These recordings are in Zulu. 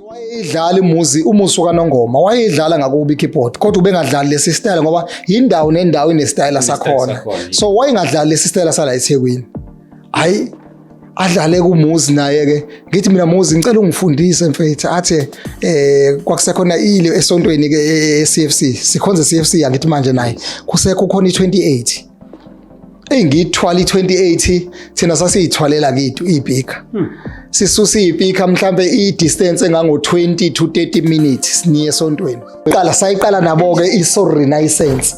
Wayedlala umuzi kaNongoma wayedlala ngakubi ikeyboard kodwa ubengadlali lesi style ngoba indawo nendawo inestyle sakhona so wayengadlali lesi style sala eThekwini hayi adlale kumuzi naye ke ngithi mina muzi ngicela ungifundise mfethu athi kwakusekhona ile esontweni ke eCFC sikhonze CFC angithi manje naye kusekho khona i28 engithwala i28 thina sasiyithwalela kithu ibhika sisusa ibhika mhlambe idistance engango 20 to 30 minutes niye esontweni sayiqala nabo ke iSoul Renaissance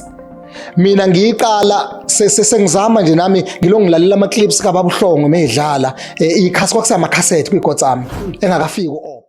mina ngiyiqala sengizama nje nami ngilongilalela ama clips kaBabuhlongo medlala ikhasi kwakusama cassette kwigotsami engakafiki uOp.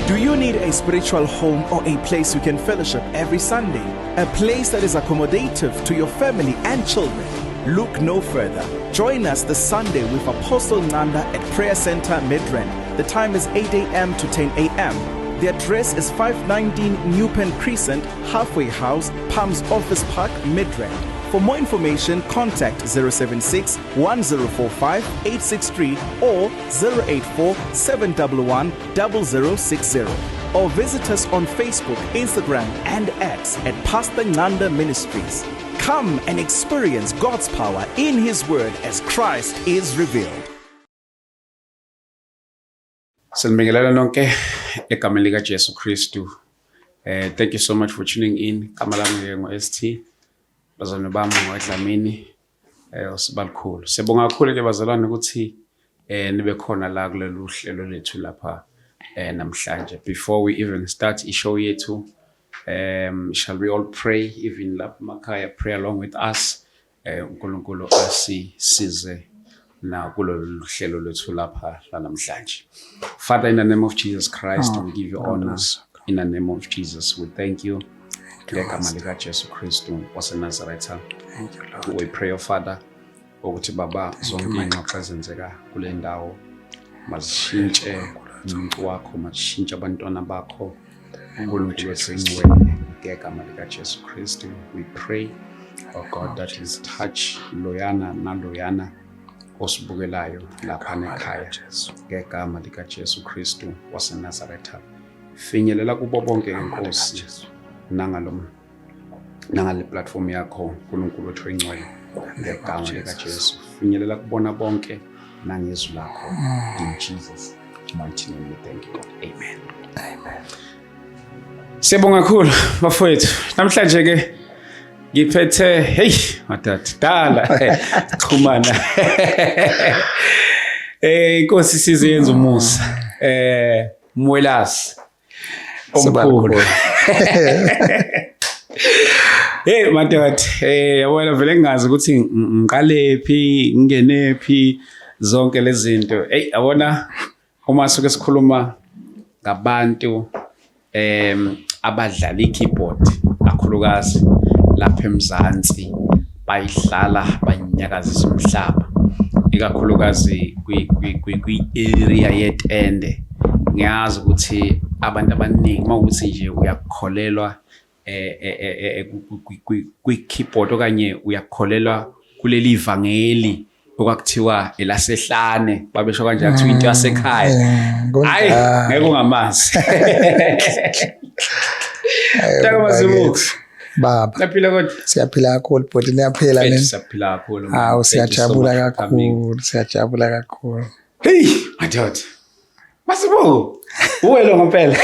Do you need a spiritual home or a place you can fellowship every Sunday? A place that is accommodative to your family and children? Look no further. Join us this Sunday with Apostle Nanda at Prayer Center Midrand. The time is 8 a.m. to 10 a.m. The address is 519 New Pen Crescent, Halfway House, Palms Office Park, Midrand. For more information, contact 076 1045 863 or 084 711 0060. Or visit us on Facebook, Instagram, and X at Pastor Nanda Ministries. Come and experience God's power in His Word as Christ is revealed. Sanibingelela nonke egameni lika Jesu Kristu. Thank you so much for tuning in. Kama lami ngo-ST. Bazalwane bami ngoEdlamini osibalukhulu. Sibonga kakhulu ke bazalwane ukuthi nibe khona la kulolu hlelo lethu lapha namhlanje. Before we even start ishow yethu, shall we all pray even lapha emakhaya, pray along with us. uNkulunkulu asisize na kulolu hlelo lethu lapha namhlanje. Father, in the name of Jesus Christ, we give you honors. In the name of Jesus, we thank you. Ngegama lika Jesu Kristu waseNazaretha. We pray, oh Father, ukuthi baba zonke ingxoxo ezenzeka kule ndawo mazishintshe umuntu wakho, mazishintshe abantwana bakho. uNkulunkulu wesengcwele ngegama lika Jesu Kristu. We pray, oh God, that is touch loyana naloyana osibukelayo lapha ekhaya ngegama lika Jesu Kristu waseNazaretha. Finyelela kubo bonke inkosi nangale platform yakho uNkulunkulu wethu engcwele ngegama lika Jesu. Finyelela kubona bonke nangezwi lakho in Jesus mighty name we thank you. Amen. Amen. Sibonga kakhulu bafowethu. Namhlanje ke ngiphethe hey matata dala xhumana. Inkosi sizenza umusa. Mwelasi omkhulu. Hey madodana, yabona vele ngingazi ukuthi ngiqalephi ngingenephi zonke lezi zinto. Hey yabona uma suke sikhuluma ngabantu abadlala ikeyboard kakhulukazi lapha eMzansi bayidlala banyakazisa umhlaba ikakhulukazi kwi-area yetende. Ngiyazi ukuthi abantu abaningi mawukuthi nje uyakholelwa kwi-keyboard okanye uyakholelwa kuleli ivangeli okwakuthiwa elasehlane babesho kanje kuthiwa into yasekhaya. Hayi ngeke ungamazi. Takamasibuku baba naphila kodwa siyaphila kakhulu bhuti niyaphila nini? Siyaphila kakhulu. Hawu siyajabula kakhulu, siyajabula kakhulu. Hey madoda Masibuku uwelo ngempela.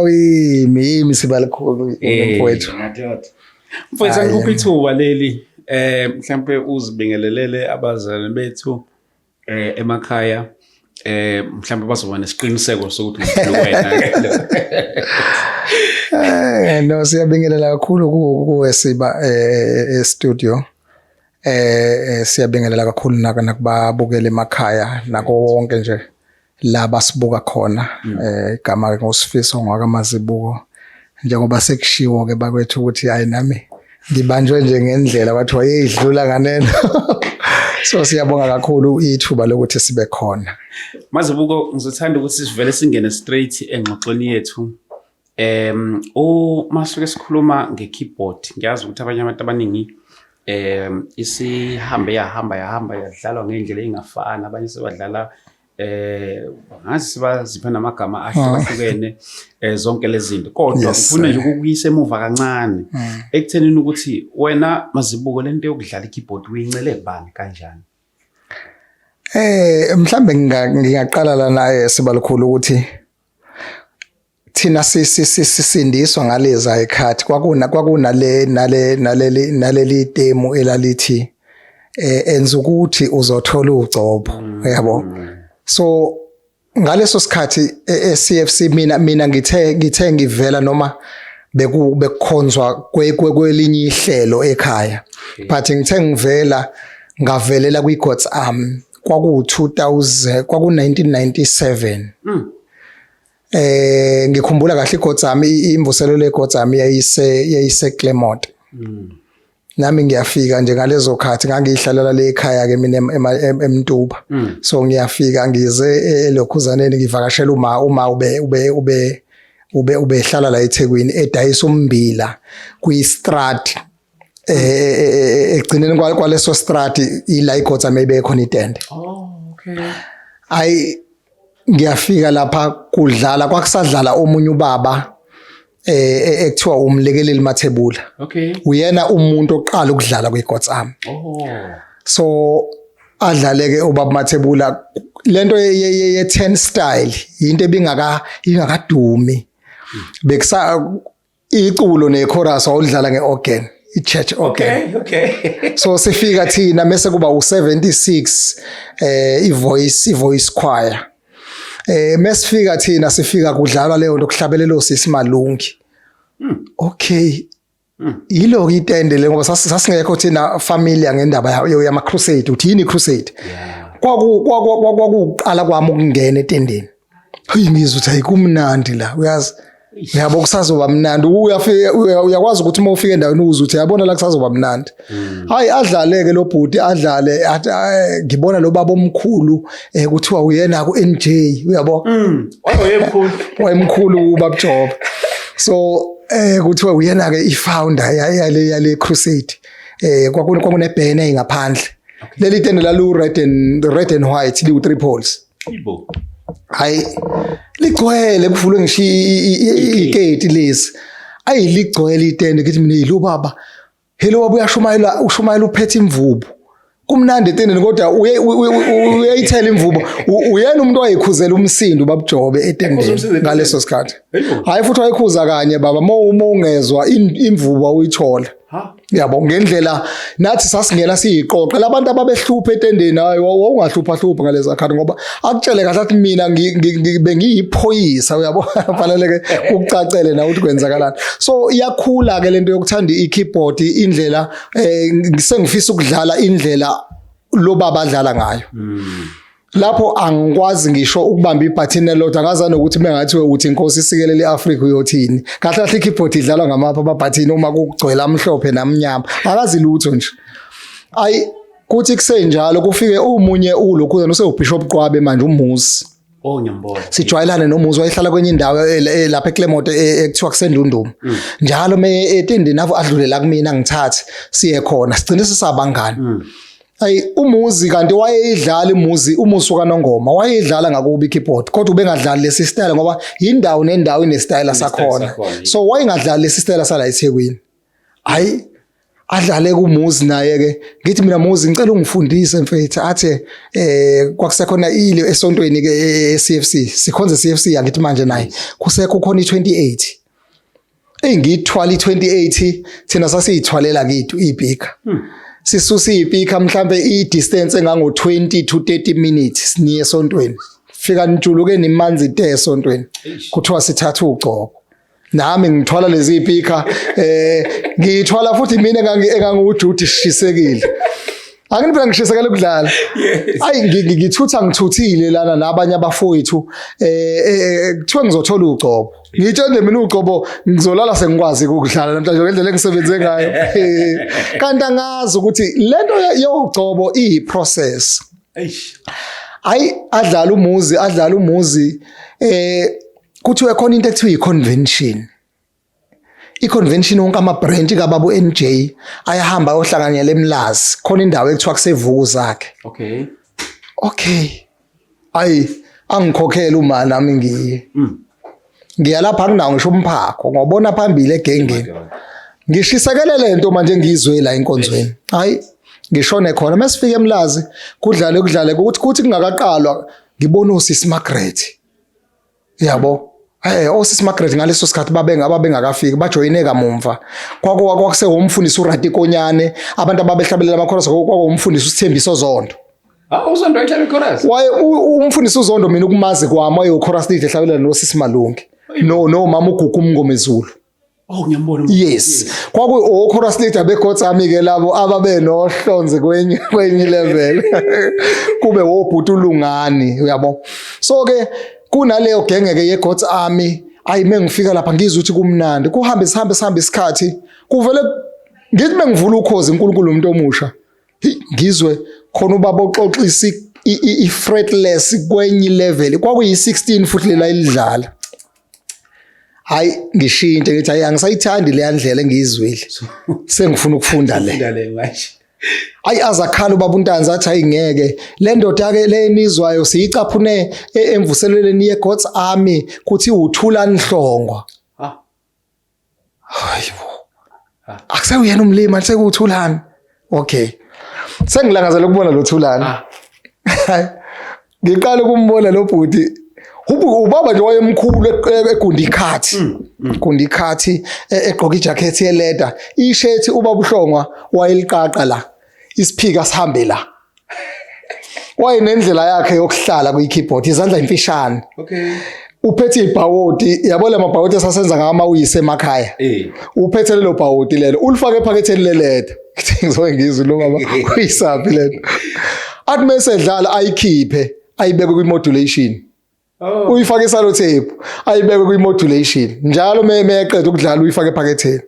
Yimi sibalikhulu mfowethu. Madoda mfowethu ngikuphi ithuba leli mhlambe uzibingelelele abazali bethu emakhaya mhlambe bazoba nesiqiniseko sokuthi wena. No siyabingelela kakhulu kuwe siba e-studio. Siyabingelela kakhulu nakubabukela emakhaya nako wonke nje laba sibuka khona igama ngosifiso ngwakamazibuko njengoba sekushiwo ke bakwethu ukuthi hayi nami ngibanjwe nje ngendlela bathi wayedlula kanene. So siyabonga kakhulu ithuba lokuthi sibe khona. Mazibuko ngizothanda ukuthi sivele singene straight engxoxweni yethu Masuke sikhuluma nge-keyboard ngiyazi ukuthi abanye abantu abaningi isihambe yahamba yadlalwa ngendlela engafani abanye sebadlala ngazi sibazipha namagama ahlukahlukene zonke lezi zinto kodwa ufuna nje ukuyisa emuva kancane ekuthenini ukuthi wena Mazibuko lento yokudlala i-keyboard uyincele kubani kanjani? Mhlambe ngingaqala lana sibalukhulu ukuthi thina sisindiswa ngaleza ikhathi naleli temu elalithi enza ukuthi uzothola ugcobo yabo. So ngaleso sikhathi eCFC mina ngithe ngivela noma bekukhonzwa kwelinye ihlelo ekhaya but ngithe ngivela ngavelela kwiGod's Army kwaku-2000 kwaku-1997 ngikhumbula kahle iGod's Army imvuselelo yeGod's Army yayise Claremont nami ngiyafika nje ngalezo khathi ngangihlalela le ekhaya ke mina eMntuba so ngiyafika ngize elokhuzaneni ngivakashela uma ubehlala la eThekwini edayisa umbila kwi-Strat egcineni kwaleso Strat ila iGod's Army bekhona itende. Okay. Ngiyafika lapha kudlala kwakusadlala omunye ubaba ekuthiwa umlekeleli Mathebula. Okay. Uyena umuntu oqala ukudlala kweGod's Army. So adlaleke ubaba Mathebula lento ye-10 style into ingakadumi. Bekusa iculo nechorus awudlala ngeorgan. I-church organ. Okay. So sifika thina mase kuba u76 i-voice choir. Mesifika thina sifika kudlalwa leyo nto kuhlabelelo Sisi Malungi. Okay. Yilo itende le ngoba sasingekho thina familiar ngendaba yama crusade uthi yini crusade. Kwakuqala kwami ukungena etendeni. Hayi ngizwe ukuthi ayikumnandi la uyazi. Yabo kusazoba mnandi uyakwazi ukuthi uma ufika endaweni uzwe ukuthi yabona la kusazoba mnandi. Hayi adlaleke lo bhuti adlale ngibona lo baba omkhulu kuthiwa uyena ku NJ uyabo. Wayemkhulu ubaba Job. So kuthiwa uyena ke i-founder yale crusade. Kwakune banner engaphandle. Leli tende lalu red and white liwu 3 poles. Ibo. Hayi ligcwele kuvulwe ngisho igate lezi ayiligcwele itende ngithi mina yilo baba hello baba ushumayela uphethe imvubu kumnandi etendeni kodwa uyayithela imvubu uyena umuntu owayikhuzela umsindo babujobe etendeni ngaleso sikhathi hayi futhi wayikhuza kanye baba uma ungezwa imvubu awuyithola. Yabo ngendlela nathi sasingena siyiqoqe labantu ababehlupha etendeni hayi wawungahlupha ngaleza khathi ngoba akutshele kahle athi mina bengiyiphoyisa uyabo fanele ke ukucacele na ukuthi kwenzakalani. So iyakhula ke lento yokuthanda i-keyboard indlela ngisengifisa ukudlala indlela lo baba adlala ngayo. Lapho angikwazi ngisho ukubamba ibhathini elodwa angazana ukuthi mengathiwe uthi inkosi isikelele eAfrika uyothini kahle kahle i-keyboard idlalwa ngamapha amabhathini uma kugcwele amhlophe namnyama akazi lutho nje. Ayi kuthi kusenjalo kufike umunye ulokhuzana usewuBishop Qwabe manje uMuzi. Ngiyambona. Sijwayelane noMuzi wayehlala kwenye indawo lapha eClaremont ekuthiwa kuseNdunduma. Njalo etendeni avo adlulela kumina ngithathe siye khona sigcine sisabangani. Ayi uMuzi kanti wayedlala uMuzi kaNongoma wayedlala ngakubi i-keyboard kodwa ubengadlali lesi style ngoba indawo nendawo inestyle sakhona. So wayengadlali lesi style sala eThekwini. Hayi adlale kuMuzi naye ke ngithi mina Muzi ngicela ungifundise mfethu athe kwakusekhona ile esontweni ke eCFC sikhonze CFC yangithi manje naye kusekho khona i28 engithwala i28 thina sasiyithwalela kithu ibhika sisusa ibhika mhlambe i-distance engango 20 to 30 minutes niye esontweni fika nijuluke nimanzi te esontweni kuthiwa sithatha ugcobo nami ngithwala lezi ibhika ngithwala futhi mina enganguJudy Shishisekile anginiphela ngishisekela ukudlala hayi ngithuthile lana nabanye abafowethu kuthiwa ngizothola ugcobo ngitshende mina ugcobo ngizolala sengikwazi ukudlala namhlanje ngendlela engisebenze ngayo kanti angazi ukuthi lento yogcobo iprocess hayi adlala uMuzi kuthiwe khona into ekuthiwa i-convention. I-convention wonke ama-branch kaBaba NJ ayahamba ayohlanganyela eMlazi. Khona indawo ekuthiwa kusevuku zakhe. Okay. Ayi angikhokhela uma nami ngiye. Ngiya lapha anginawo ngisho umphako ngobona phambili egengeni. Ngishisekele lento manje ngizwe la enkonzweni. Hayi ngishone khona masifike eMlazi kudlale ukuthi kungakaqalwa ngibona uSisi Margaret. Yabo. Osisi Margaret ngaleso sikhathi babengakafiki bajoyine kamumva kwakuse umfundisi uRati Konyane abantu ababehlabelela amakhorasi kwakumfundisi uSithembiso Zondo uZondo ehlala ichorus waye umfundisi uZondo mina ukumazi kwami waye uchorus lead ehlabelela noSisi Malungi no mama uGugu Mngomezulu ngiyambona yes kwaku chorus leader beGotsami ke labo ababe nohlonze kwenye level kube wobhuti uLungani uyabo so ke kunaleyo gengeke yeGods Army ayimengifika lapha ngizwe ukuthi kumnandi kuhambe isikhathi kuvele ngithi mengivula ukhozi uNkulunkulu umuntu omusha ngizwe khona ubaba oxoxisa i-fretless kwenye level kwakuyi16 futhi lela ilidlala hayi ngishintshe ngithi hayi angisayithandi le ndlela engiyizwile sengifuna ukufunda le manje ayi azakhala ubaba uNtanzi athi ayingeke le ndoda ke le enizwayo siyicaphune emvuseleleni yeGods Army kuthi uThulani Hlongwa hayibo akusewuyena umlimi sekuthulani okay sengilangazela ukubona lo Thulani ngiqala ukumbona lo bhuti ubaba nje wayemkhulu eGundikhathi Gundikhathi egqoka ijacket yeleda ishethi ubaba uHlongwa wayeliqaqa la isiphika sihambe la wayenendlela yakhe yokuhlala kwi-keyboard izandla imfishane uphethe ibhawodi yabo la mabhawodi asasenza ngamawise emakhaya uphethe lelo bhawodi lelo ulifake ephaketheni leleda ngizoke ngizwe lo mama uyisaphi lento athi mesedlala ayikhiphe ayibeke kwi-modulation uyifake isalo tape ayibeke kwi-modulation njalo meyeqeda ukudlala uyifake ephaketheni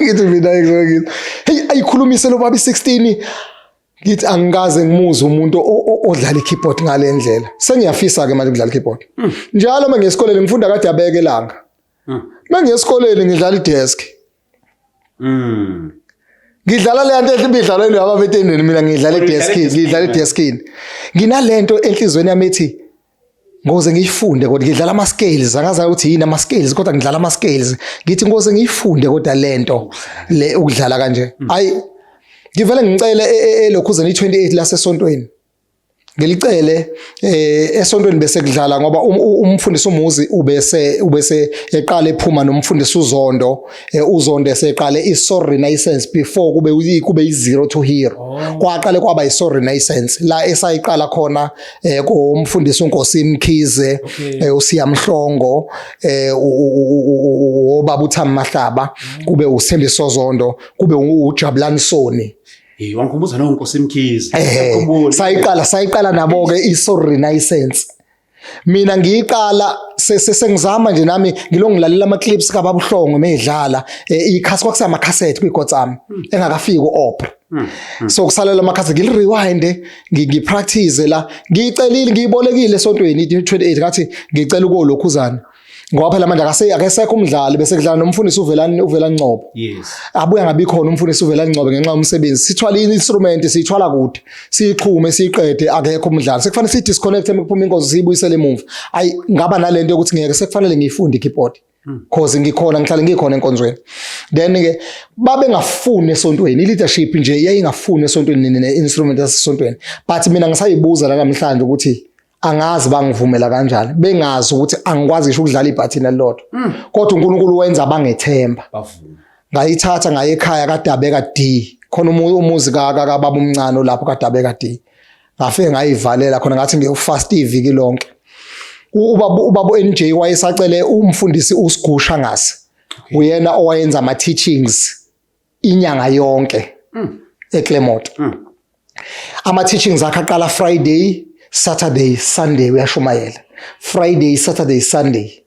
ngithi mina ngizoke hey ayikhulumise lo baba 16 ngithi angikaze ngimuze umuntu odlala i-keyboard ngale ndlela sengiyafisa ke manje ukudlala i-keyboard njalo mengesikoleni ngifunda kade abeke langa mengesikoleni ngidlala i-desk ngidlala le nto ebidlalwa yilo ababetendeni mina ngidlala i-deskini nginalento enhlizweni yami ethi ngoze ngiyifunde kodwa ngidlala ama scales angazi ukuthi yini ama scales kodwa ngidlala ama scales ngithi ngoze ngiyifunde kodwa lento le ukudlala kanje ayi ngivele ngicele elokhuzeni 28 la sesontweni ngilicele esontweni bese kudlala ngoba umfundisi uMuzi ubese eqala ephuma nomfundisi uZondo uZondo eseqale iSoul Renaissance before kube i0 to hero kwaqale kwaba iSoul Renaissance la esayiqala khona komfundisi uNkosi Mkhize uSiyamhlongo ubaba uThami Mahlaba kube uSithembiso Zondo kube uJabulani Soni wangikhumbuza noNkosi Mkhize sayiqala nabo ke iSoul Renaissance mina ngiyiqala sengizama nje nami ngilongilalela ama clips kaBaba uHlongo medlala ikhasi kwakusama cassette kwiGods Army engakafiki uOpera so kusalela ama cassette ngilirewind ngipractice la ngiyicelile ngiyibolekile esontweni 28 ngathi ngicela ukolokhuzana ngoba phela manje akasekho umdlali bese kudlala nomfundisi uvela Nccobo yes abuya ngabi khona umfundisi uvela Nccobo ngenxa yomsebenzi sithwala i-instrument siyithwala kude siyiqhume siyiqede akekho umdlali sekufanele si disconnect ekuphuma inkonzo siyibuyisele emuva ayi ngaba nalento ukuthi ngeke sekufanele ngiyifunde i-keyboard cause ngikhona ngihlale ngikhona enkonzweni then ke babe ngafuni esontweni i-leadership nje yayingafuni esontweni ne-instrument yasesontweni but mina ngisayibuza la namhlanje ukuthi angazi bangivumela kanjani bengazi ukuthi angikwazi ngisho ukudlala ibhathini lelodwa kodwa uNkulunkulu wenza bangethemba bavuma ngayithatha ngaye ekhaya kaDabeka D khona umuzi kaBaba umncane lapho kaDabeka D ngafike ngayivalela khona ngathi ngiyofast iviki lonke ubaba NJ wayesacele umfundisi uSigusha ngase uyena owayenza ama teachings inyanga yonke eClermont ama teachings akhe aqala Friday Saturday Sunday uyashumayela Friday Saturday Sunday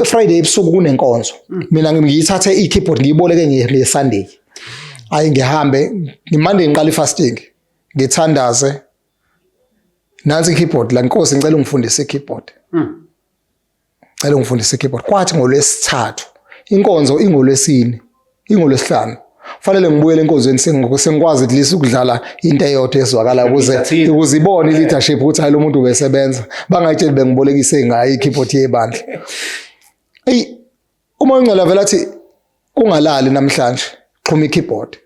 Friday ebusuku kunenkonzo mina ngiyithathe i-keyboard ngiyiboleke ngeSunday ayi ngihambe ngiMonday ngiqala ifasting ngithandaze nansi i-keyboard la Nkosi ngicela ungifundise i-keyboard. Ngicela ungifundise i-keyboard. Kwathi ngolwesithathu inkonzo ingolwesine, ingolwesihlanu. Fanele ngibuyele enkonzweni sengikwazi at least ukudlala into eyodwa ezwakala ukuze ibone i-leadership ukuthi hayi lo muntu ubesebenza. Bangayitsheli bengibolekise ngayo i-keyboard yebandla. Uma uNgcwele vela athi ungalali namhlanje, xhuma i-keyboard.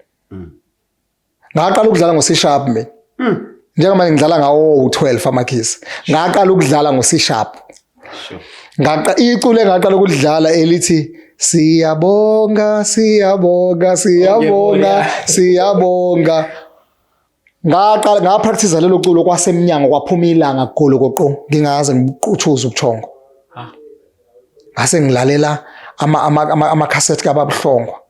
Ngaqala ukudlala ngo-C# mina. Njengoba ngidlala ngawo 12 amakhisi. Ngaqala ukudlala ngo-C#. Icule engaqala ukudlala elithi siyabonga siyabonga siyabonga siyabonga. Ngaqala ngapractice lelo culo kwasemnyango kwaphuma ilanga golokoqo ngingaze ngibuquthuza ubuthongo. Ngase ngilalela ama cassette kaBabuhlongwa.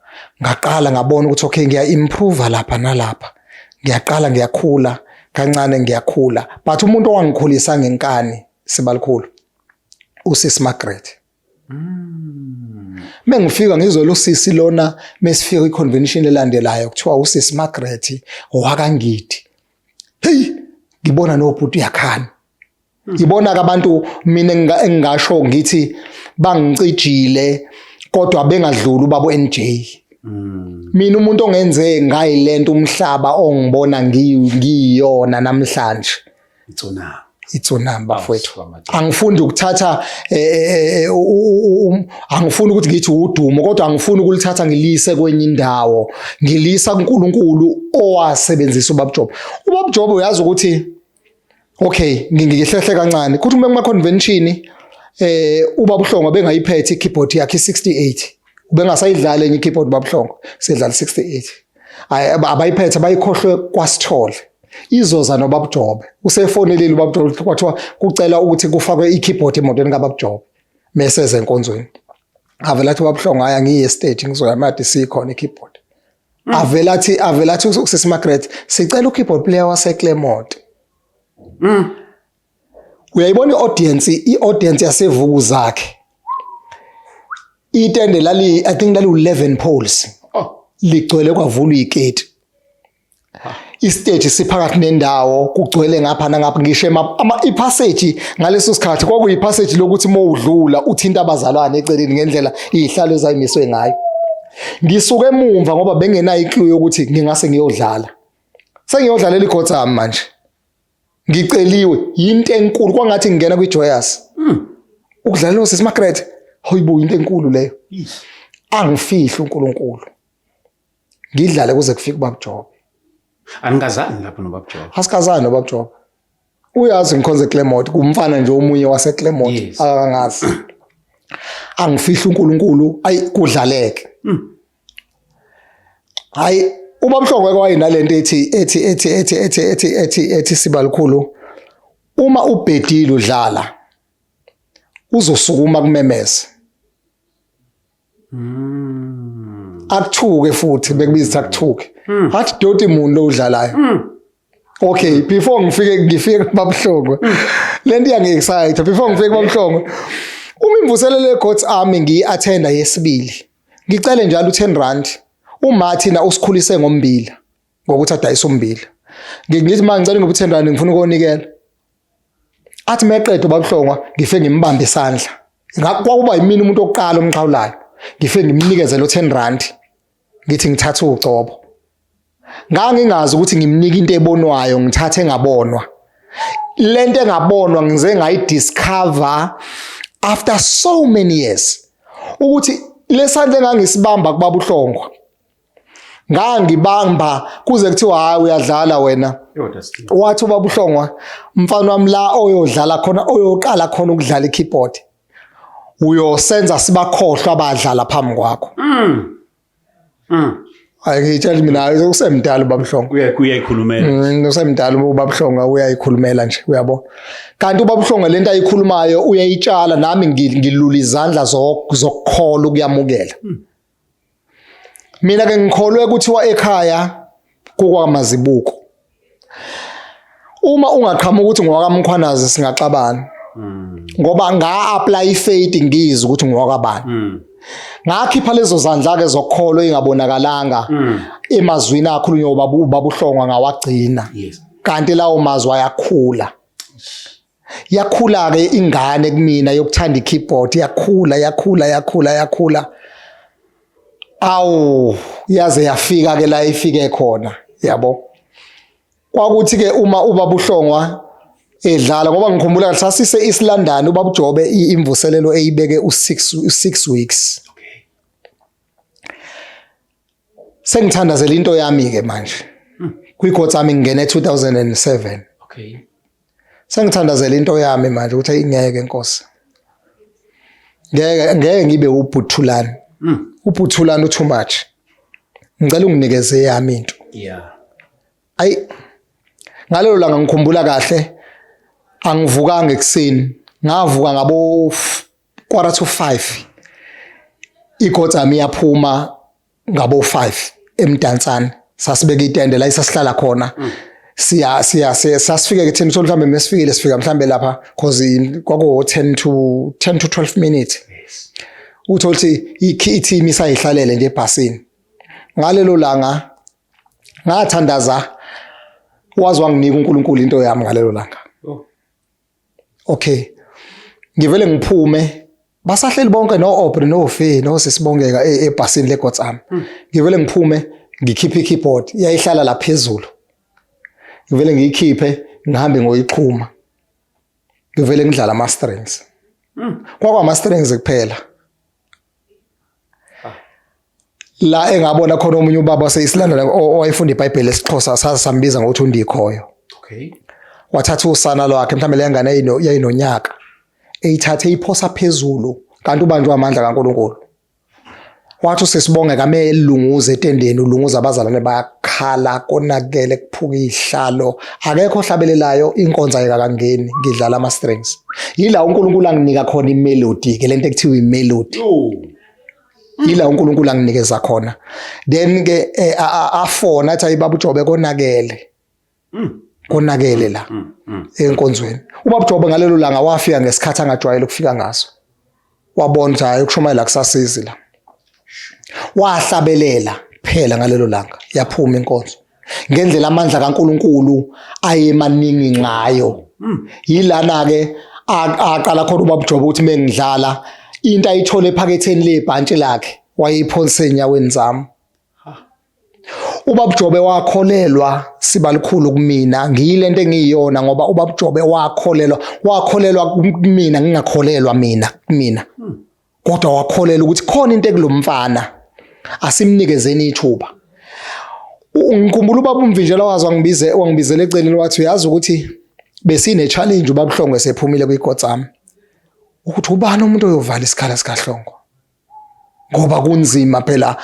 Ngaqala ngabona ukuthi okay ngiya improve lapha nalapha. Ngiyaqala ngiyakhula kancane ngiyakhula. But umuntu owangikhulisa ngenkani sibalikhulu uSisi Margaret. Mengifika ngizolo sisi lona mesifika iconvention elandelayo kuthiwa uSisi Margaret owakangidi. Hey ngibona nobhuti yakhana. Ngibona abantu mina engasho ngithi bangicijile kodwa bengadluli ubabo NJ. Mina umuntu ongenze ngayi lento umhlaba ongibona ngiyona namhlanje. Itsonamba bafowethu. Angifuni ukuthatha angifuni ukuthi ngithi udumo kodwa angifuni ukulithatha ngilise kwenye indawo. Ngilisa kuNkulunkulu owasebenzisa uBaba Job. uBaba Job uyazi ukuthi okay ngingihlehle kancane kuthi uma kuma convention uBabuhlongwa bengayiphethe i-keyboard yakhe 68 ubengasayidlala enye i-keyboard uBabuhlongwa sedlala 68 abayiphethe bayikhohlwe kwaSithole izoza noBaba Job usefonelile uBaba Job kwathiwa kucela ukuthi kufakwe i-keyboard emotweni kaBaba Job meseze enkonzweni avela athi uBabuhlongwa aya ngiye stage ngizoyamade sikhona i-keyboard avela athi uSisi Margaret sicela u-keyboard player waseClermont. Uyayibona i-audience yasevuku zakhe itende lali I think lali 11 poles ligcwele kwavula igate istage siphakathi nendawo kugcwele ngapha nangapha ngisho ipassage ngaleso sikhathi kwakuyipassage lokuthi mawudlula uthinta abazalwane eceleni ngendlela izihlalo ezayimiswe ngayo. Ngisuke emumva ngoba bengenayo iclue yokuthi ngingase ngiyodlala sengiyodlalela iGotham manje ngiceliwe into enkulu kwangathi ngingena kwiJoyous ukudlalela uSisi Margaret hoyibo into enkulu leyo angifihla uNkulunkulu ngidlale kuze kufike uBaba Job. Angikazani lapho noBaba Job. Asikazani noBaba Job. Uyazi ngikhonze Clermont kumfana nje omunye waseClermont akangazi. Angifihla uNkulunkulu ayi kudlaleke. Hayi uBabuhlongwa kwayinalento ethi sibalikhulu uma ubhedile udlala uzosukuma kumemeze. Akuthuke futhi bekubiza akuthuke. Hathi doti umuntu lo udlalayo. Okay, before ngifike kuBabuhlongwa. Lento yangi-excite before ngifike kuBabuhlongwa. Uma imvuselelo yeGod's Army ngiyi-attenda yesibili. Ngicele njalo u10 uMartina usikhulise ngombila ngokuthi adayisa umbila. Ngithi mangicela ngobu10 ngifuna ukunikela. Athi meqedwe uBabuhlongwa ngifike ngimbambe isandla. Kwakuba yimini umuntu oqala omqhawulayo. Ngifike ngimnikeze lo 10 ngithi ngithatha uGcobo. Ngingazi ukuthi ngimnika into ebonwayo ngithathe engabonwa. Lento engabonwa ngize ngayidiscover after so many years ukuthi lesandla engangisibamba kuBabuhlongwa ngangibamba kuze kuthiwa hayi uyadlala wena. Wathi uBabuhlongwa mfana wami la oyodlala khona oyoqala khona ukudlala i-keyboard uyosenza sibakhohlwa abadlala phambi kwakho. Ayitshela mina usemdala uBabuhlongwa uyayikhulumela. Usemdala uBabuhlongwa uyayikhulumela nje uyabo. Kanti uBabuhlongwa lento ayikhulumayo uyayitshala nami ngilula izandla zokukhola ukuyamukela. Mina ke ngikholwe ukuthi ekhaya kukwamazibuko. Uma ungaqhamuka ukuthi ngowakaMkhwanazi singaxabana. Ngoba nga-apply faith ngizwe ukuthi ngowakabani. Ngakhipha lezo zandla ke zokukholo engabonakalanga emazwini akhulunywa uBabuhlongwa ngawagcina. Kanti lawo mazwi ayakhula. yakhula ke ingane kumina yokuthanda ikeyboard yakhula awu yaze yafika ke la ifike khona yabo kwakuthi ke uma ubaba uHlongwa edlala ngoba ngikhumbula ukuthi sasise East London ubaba uJobe imvuselelo eyibeke u6 weeks. Sengithandazela into yami ke manje kwigotsi ami ngene 2007. Okay. Sengithandazela into yami manje ukuthi ingeke Nkosi. Ngeke ngibe ubhuthulani. Ubhuthulani u too much. Ngicela unginikeze yami into. Yeah. Ayi ngalelo langa ngikhumbula kahle angivukanga ekseni ngavuka ngabo 4:45 igotsi ami yaphuma ngabo 5 emdantsana sasibeka itende la isasihlala khona sasifike ke 10 so mhlambe mesifikile sifika mhlambe lapha cause kwaku 10 to 12 minutes uthi i-team isayihlalele nje ebhasini ngalelo langa ngathandaza wazi wanginika uNkulunkulu into yami ngalelo langa. Okay. Ngivele ngiphume basahleli bonke no Aubrey no Fe no sisibongeka ebhasini legotsi ami. Ngivele ngiphume ngikhipha ikeyboard yayihlala la phezulu. Ngivele ngiyikhiphe ngihambe ngoyiqhuma. Ngivele ngidlala ama strings. Kwakwa ama strings kuphela. La engabona khona omunye ubaba waseIsland owayefunda iBhayibheli lesixhosa sasambiza ngokuthi undikhoyo. Okay. Wathatha usana lwakhe mhlambe lengane yayinonyaka eyithathe iphosa phezulu kanti ubanjwe amandla kaNkulunkulu. Wathi usisibonge kame elunguze etendeni ulunguza abazalwane bayakhala konakele kuphuka ihlalo akekho ohlabelelayo inkonzo ayikakangeni ngidlala ama strings. Yila uNkulunkulu anginika khona imelody ke lento ekuthiwa imelody. Yila uNkulunkulu anginikeza khona. Then ke afona athi ayibaba uJobe konakele. Konakele la enkonzweni. Ubaba uJobe ngalelo langa wafika ngesikhathi angajwayele ukufika ngaso. Wabona ukuthi hayi ukushumayela kusasizi la. Wahlabelela phela ngalelo langa yaphuma inkonzo. Ngendlela amandla kaNkulunkulu ayemaningi ngayo. Yilana ke aqala khona ubaba uJobe ukuthi mengidlala into ayithole ephaketheni lebhantshi lakhe wayiphonsa enyaweni zami. Ubaba uJobe wakholelwa sibalikhulu kumina ngiyilento engiyiyona ngoba ubaba uJobe wakholelwa kumina ngingakholelwa mina kodwa wakholela ukuthi khona into ekulomfana asimnikezeni ithuba. Ngikhumbula ubaba uMvinjela wazi wangibizela eceleni wathi uyazi ukuthi besine challenge ubaba uHlongwa esephumile kwigotsi ami ukuthi ubani umuntu oyovala isikhala sikaHlongwa ngoba kunzima phela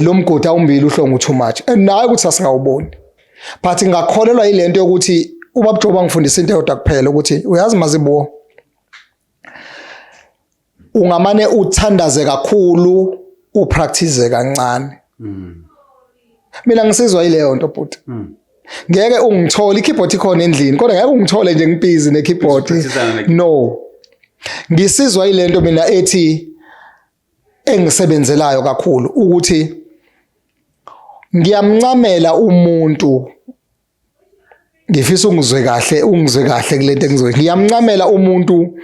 lo mgodi awumbili uHlongwa too much naye ukuthi asingawuboni but ngakholelwa yilento yokuthi ubaba uJobe angifundisa into eyodwa kuphela ukuthi uyazi mazibo ungamane uthandaze kakhulu upractice kancane. Mina ngisizwa yileyo nto bhuti. Ngeke ungithole ikeyboard ikhona endlini kodwa ngeke ungithole nje ngibhizi nekeyboard. No. Ngisizwa yilento mina ethi engisebenzelayo kakhulu ukuthi ngiyamncamela umuntu ngifisa ungizwe kahle kulento engizwe. Ngiyamncamela umuntu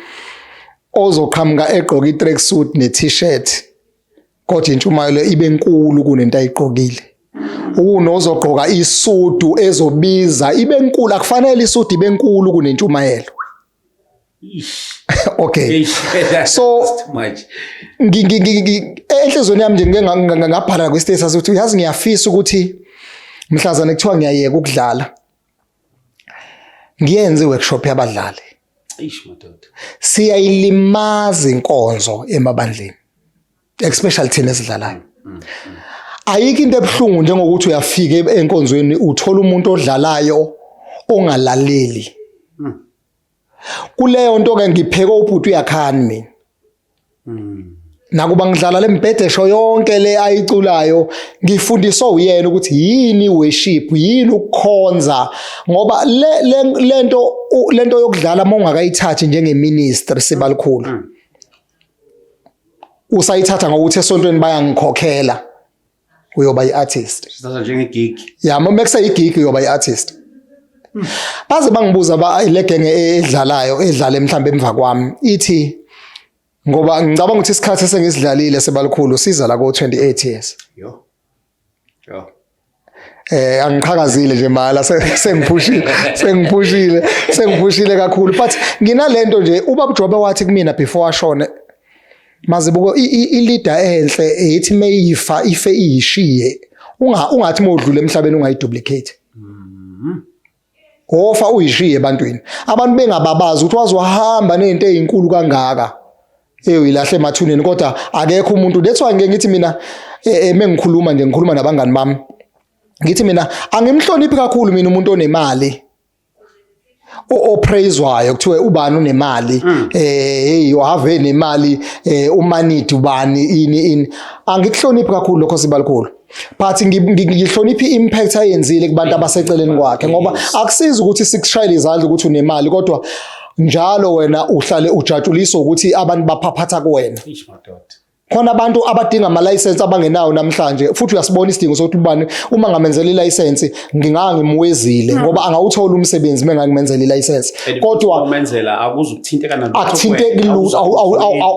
ozoqhamuka egqoka i-track suit ne-t-shirt kodwa intshumayelo ibe enkulu kunento ayigqokile. Unozogqoka isudu ezobiza ibe enkulu akufanele isudu ibe enkulu kunentshumayelo. Okay. So enhlizweni yami nje ngabhala kwi-status ukuthi uyazi ngiyafisa ukuthi mhlazana kuthiwa ngiyayeka ukudlala ngiyenze workshop yabadlali. Siyayilimaza inkonzo emabandleni especially thina esidlalayo. Ayikho into ebhlungu njengokuthi uyafika enkonzweni uthola umuntu odlalayo ongalaleli. Kuleyo nto ke ngipheke ubhuti uyakhani mina. Nakuba ngidlala lembhedesho yonke le ayiculayo ngifundiswa uyena ukuthi yini worship yini ukukhonza ngoba lento yokudlala mongakayithathi njengeministry sibalikhulu. Usayithatha ngokuthi esontweni bayangikhokhela uyoba yiartist. Sithatha njenge gig. Yeah, uma kuseyi gig uyoba yiartist. baze bangibuza le genge edlala mhlawumbe emva kwami ithi ngoba ngicabanga ukuthi isikhathi esengisidlalile sebalikhulu siza la ko 28 years yo angiqhakazile nje mala sengiphushile kakhulu but nginalento nje ubaba Jobe wathi kumina before ashone mazibuko i-leader enhle ethi mayifa ife iyishiye ungathi modlula emhlabeni ungayiduplicate ofa uyishiye ebantwini abantu bengababazi ukuthi wazwahamba nezinto ezinkulu kangaka ilahle emathuneni kodwa akekho umuntu that's why ngeke ngithi mina mengikhuluma nje ngikhuluma nabangani bami ngithi mina angimhloniphi kakhulu mina umuntu onemali opraiswayo kuthiwe ubani unemali hey uhave nemali umanidi ubani ini angikuhloniphi kakhulu lokho sibalikhulu but ngihloniphi impact ayenzile kubantu abaseceleni kwakhe ngoba akusiza ukuthi sikushayile izandla ukuthi unemali kodwa njalo wena uhlale ujatshulisa ukuthi abantu baphaphatha kuwena khona abantu abadinga ama license abangenayo namhlanje futhi uyasibona isidingo sokuthi ubani uma ngamenzela ilicense ngingangimwezile ngoba angawuthola umsebenzi mengangimenzela ilicense kodwa umenzela akuzukuthinteka nalutho akuthinteki lutho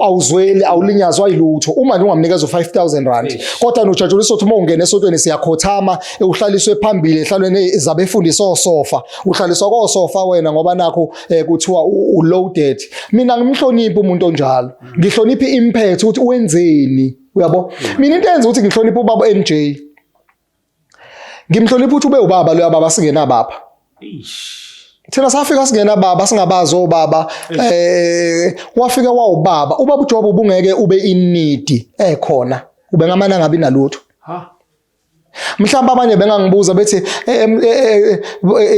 awuzweli awulinyazwa yilutho uma nje ungamnikeza 5000 rand kodwa nojatshulisa ukuthi uma ungena esontweni siyakhothama uhlaliswe phambili ehlalweni zabefundisi osofa uhlaliswa kosofa wena ngoba nakho kuthiwa uloaded mina ngimhloniphi umuntu onjalo ngihloniphi impact ukuthi wenze uyabo mina into enza ukuthi ngihloniphe ubaba NJ ngimhlonipha ukuthi ube ubaba lo yababa singena baba thina safika singena baba singabazi obaba wafika wawubaba ubaba uJobe ubungeke ube inidi ekhona ube ngamana ngabi nalutho mhlawumbe abanye bengangibuza bethi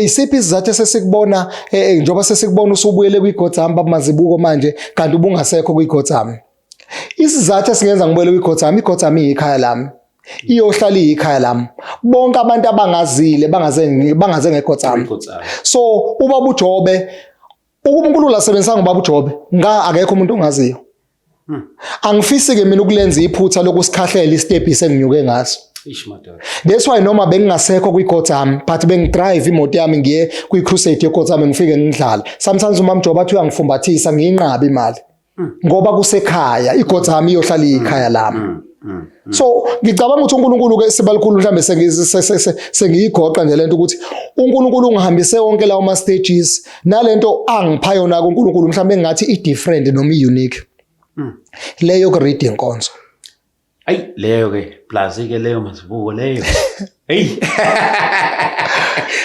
isiphi izathu esesikubona njengoba sesikubona usubuyele kwiGodzamba mazibuko manje kanti ubungasekho kwiGodzamba isizathu esingenza ngibuyele kwiGodzamba iGodzamba iyikhaya lami iyohlala iyikhaya lami bonke abantu abangazile bangaze ngeGodzamba so ubaba uJobe uNkulunkulu asebenzisa ngobaba uJobe akekho umuntu ongaziyo angifisi ke mina ukulenza iphutha lokusikhahlela istep senginyuke ngaso that's why noma bengingasekho kwiGodzamba but bengidrive imoto yami ngiye kwiCrusade yeGodzamba ngifike ngidlala sometimes umama uJobe athi uyangifumbathisa ngiyinqaba imali ngoba kusekhaya iGodzamba iyohlala iyikhaya lami so ngicabanga ukuthi uNkulunkulu ke sibalikhulu mhlambe sengiyigoqa nje lento ukuthi uNkulunkulu ungihambise wonke lawo ma stages nalento angipha yona kuNkulunkulu mhlambe ngathi i different noma i unique leyo ku read inkonzo leyo ke plus ke leyo mazibuko leyo hey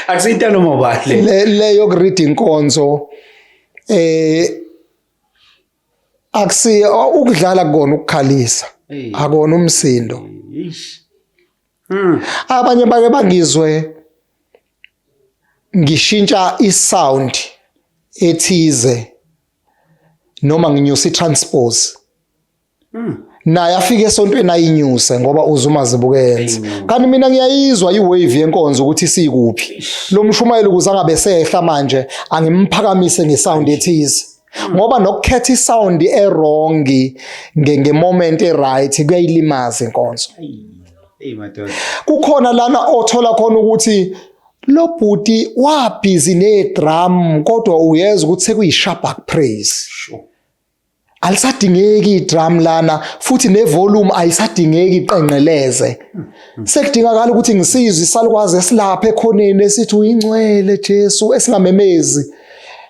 akusintana mobile leyo ku read inkonzo akusi ukudlala kona ukukhalisa akona umsindo abanye bake bangizwe ngishintsha isound ethize noma nginyusa itranspose naye afike esontweni ayinyuse ngoba uzuma zibukenze kanti mina ngiyayizwa iwave yenkonzo ukuthi sikuphi lo mshumayeli ukuze angabe sehla manje angimphakamise ngesound ethize ngoba nokukhetha isound errong ngemoment eright kuyayilimaza inkonzo madoda kukhona lana othola khona ukuthi lo bhuti wabhizi nedrum kodwa uyeza ukuthi sekuyishabak praise alisadingeki idrum lana futhi nevolume ayisadingeki iqenqeleze sekudingakala ukuthi ngisizwe isalukwazi esilapha ekhoneni esithi uyingcwele Jesu esingamemezi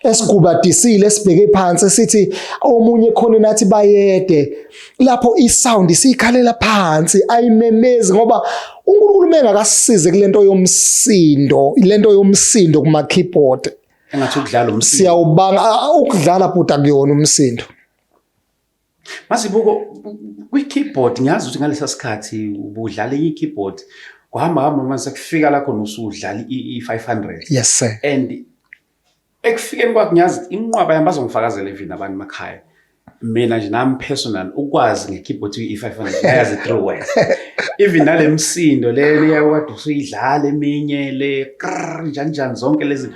esigubadisile esibheke phansi sithi omunye khona nathi bayede lapho isound isikhalela phansi ayimemezi ngoba uNkulunkulu mengakasize kulento yomsindo ilento yomsindo kuma keyboard engathi ukudlala umsindo siyawubanga ukudlala buta kuyona umsindo masibuko kwi-keyboard ngiyazi ukuthi ngalesa sikhathi ubudlala i-keyboard kuhamba mase kufika la khona usudlala i500 yes sir and ekufikeni kwakho ngiyazi inqwaba yami bazongifakazela even abantu emakhaya mina nje nami personal ukwazi ngekeyboard i500 yazi through way even nale msindo le yakade usuyidlala eminye le njani zonke lezi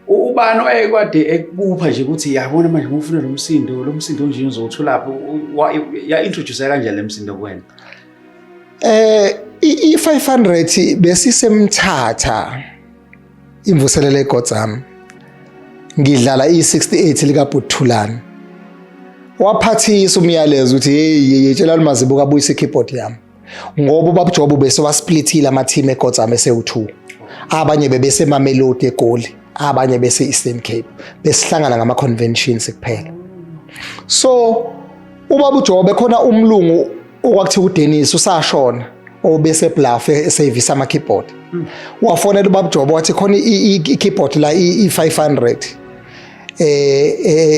ubani oyekwade ekubupha nje ukuthi yabona manje ngifuna lo msindo nje uzothola lapho ya introduce kanjani le msindo kuwena i500 besisemthatha imvuselelo eGodzam ngidlala i68 lika Buthulani waphathisa umyalezo uthi hey tshela Mazibuko abuyise ikeyboard yami ngoba ubaba Job bese wasplitile ama team eGodzam esewu2 abanye bebese Mamelodi eGoli abanye bese Eastern Cape besihlangana ngama conventions kuphela so ubaba Job ekhona umlungu okwakuthiwa uDennis usashona obese Bluff esevisa ama keyboard wafonela ubaba Job wathi khona i-keyboard la i500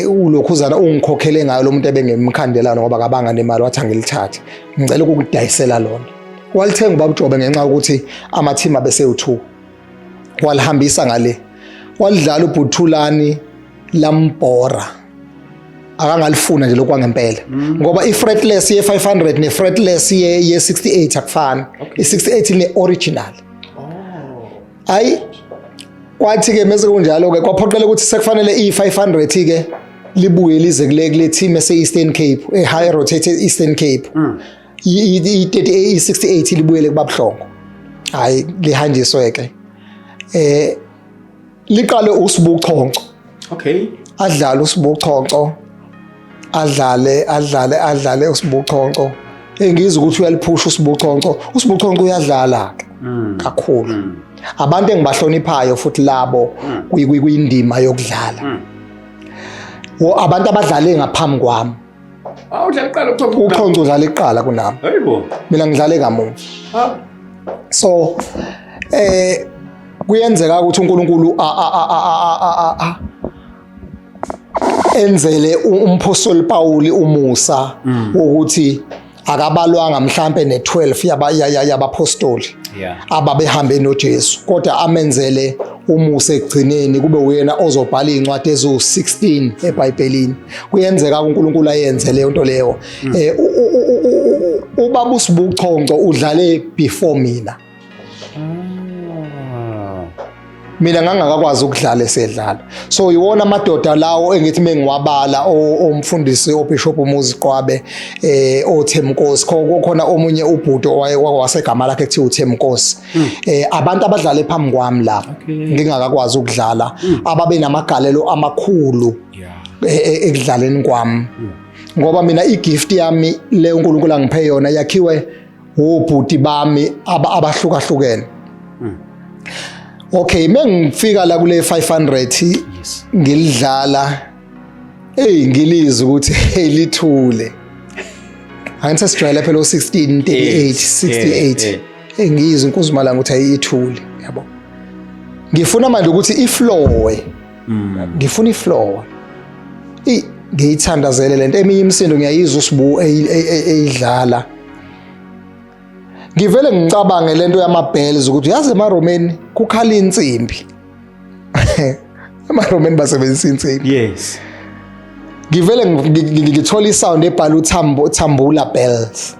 ulokhuzana ungikhokhele ngayo lo muntu ebengemkhandelana ngoba kabanga nemali wathi angilithathe ngicela ukudayisela lona walithenga ubaba Job ngenxa ukuthi ama team abesewu2 walihambisa ngale walidlala uButhulani lambora akangalifuna nje lokwangempela ngoba i-fretless ye500 ne-fretless ye68 akufani i68 ine original hayi kwathi ke mase kunjalo ke kwaphoqela ukuthi sekufanele i500 ke libuye lize kule team ese-Eastern Cape high rotated Eastern Cape i68 libuyele kubabuhlongo hayi lihanjiswe ke liqale uSibuchonco okay adlala uSibuchonco adlale uSibuchonco engizwe ukuthi uyaliphusha uSibuchonco uyadlala kakhulu abantu engibahloniphayo futhi labo kuyindima yokudlala abantu abadlale ngaphambi kwami udlala iqala uChonco udlala iqala kunami hayibo mina ngidlale kamuva so kuyenzeka ukuthi uNkulunkulu enzele umpostoli Paul umusa ukuthi akabalwanga mhlambe ne12 yabapostoli ababehambe noJesu kodwa amenzele umusa ekugcineni kube uyena ozobhala incwadi ezo16 eBhayibhelini kuyenzeka uNkulunkulu ayenze leyo nto leyo ubaba uSibuchonco udlale before mina ngangakwazi ukudlala esedlala so iwona amadoda lawo engithi mengiwabala omfundisi oBishop Muziqwabe oThemkosi khona omunye ubhudo wasegama lakhe ekuthiwa uThemkosi abantu abadlala phambi kwami lapha ngingakakwazi ukudlala ababe namagalelo amakhulu ekudlaleni kwami ngoba mina igift yami le uNkulunkulu angiphe yona yakhiwe ubhuti bami abahlukahlukene okay mengifika la kule 500 ngilidlala ngilizwe ukuthi lithule angithi sijwayele phela 16 38 68 ngizwe inkuzumala ukuthi ayithule yabo ngifuna manje ukuthi iflowe ngifuna iflowe ngiyithandazele lento eminye imisindo ngiyayizwa uSibu eyidlala ngivele ngicabange lento yamabhells ukuthi yazi eMaromeni kukhala insimbi eMaromeni basebenzisa insimbi yes ngivele ngithola isound ebhala uthambula bells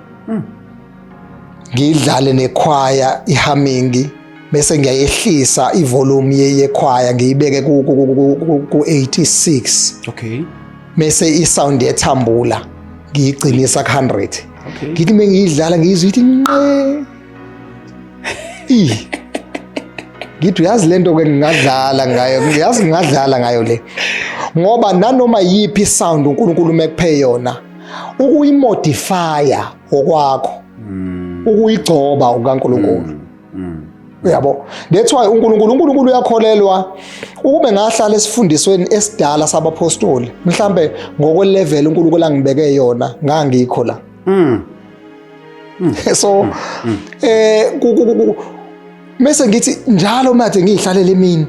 ngidlale nechoir ihumming bese ngiyayehlisa ivolume yechoir ngiyibeke ku 86 okay bese isound yethambula ngiyigcinisa ku 100 ngithi mengiyidlala ngizwe ithi ngithi yazi lento ke ngingadlala ngayo ngingadlala ngayo le ngoba nanoma yipi sound uNkulunkulu mekuphe yona ukuyimodifya okwakho ukuyigcoba ukaNkulunkulu uyabo that's why uNkulunkulu uyakholelwa ukube ngahlala esifundisweni esidala sabapostoli mhlambe ngokwelevel uNkulunkulu angibeke yona ngangikho la so mase ngithi njalo manje ngihlalele mina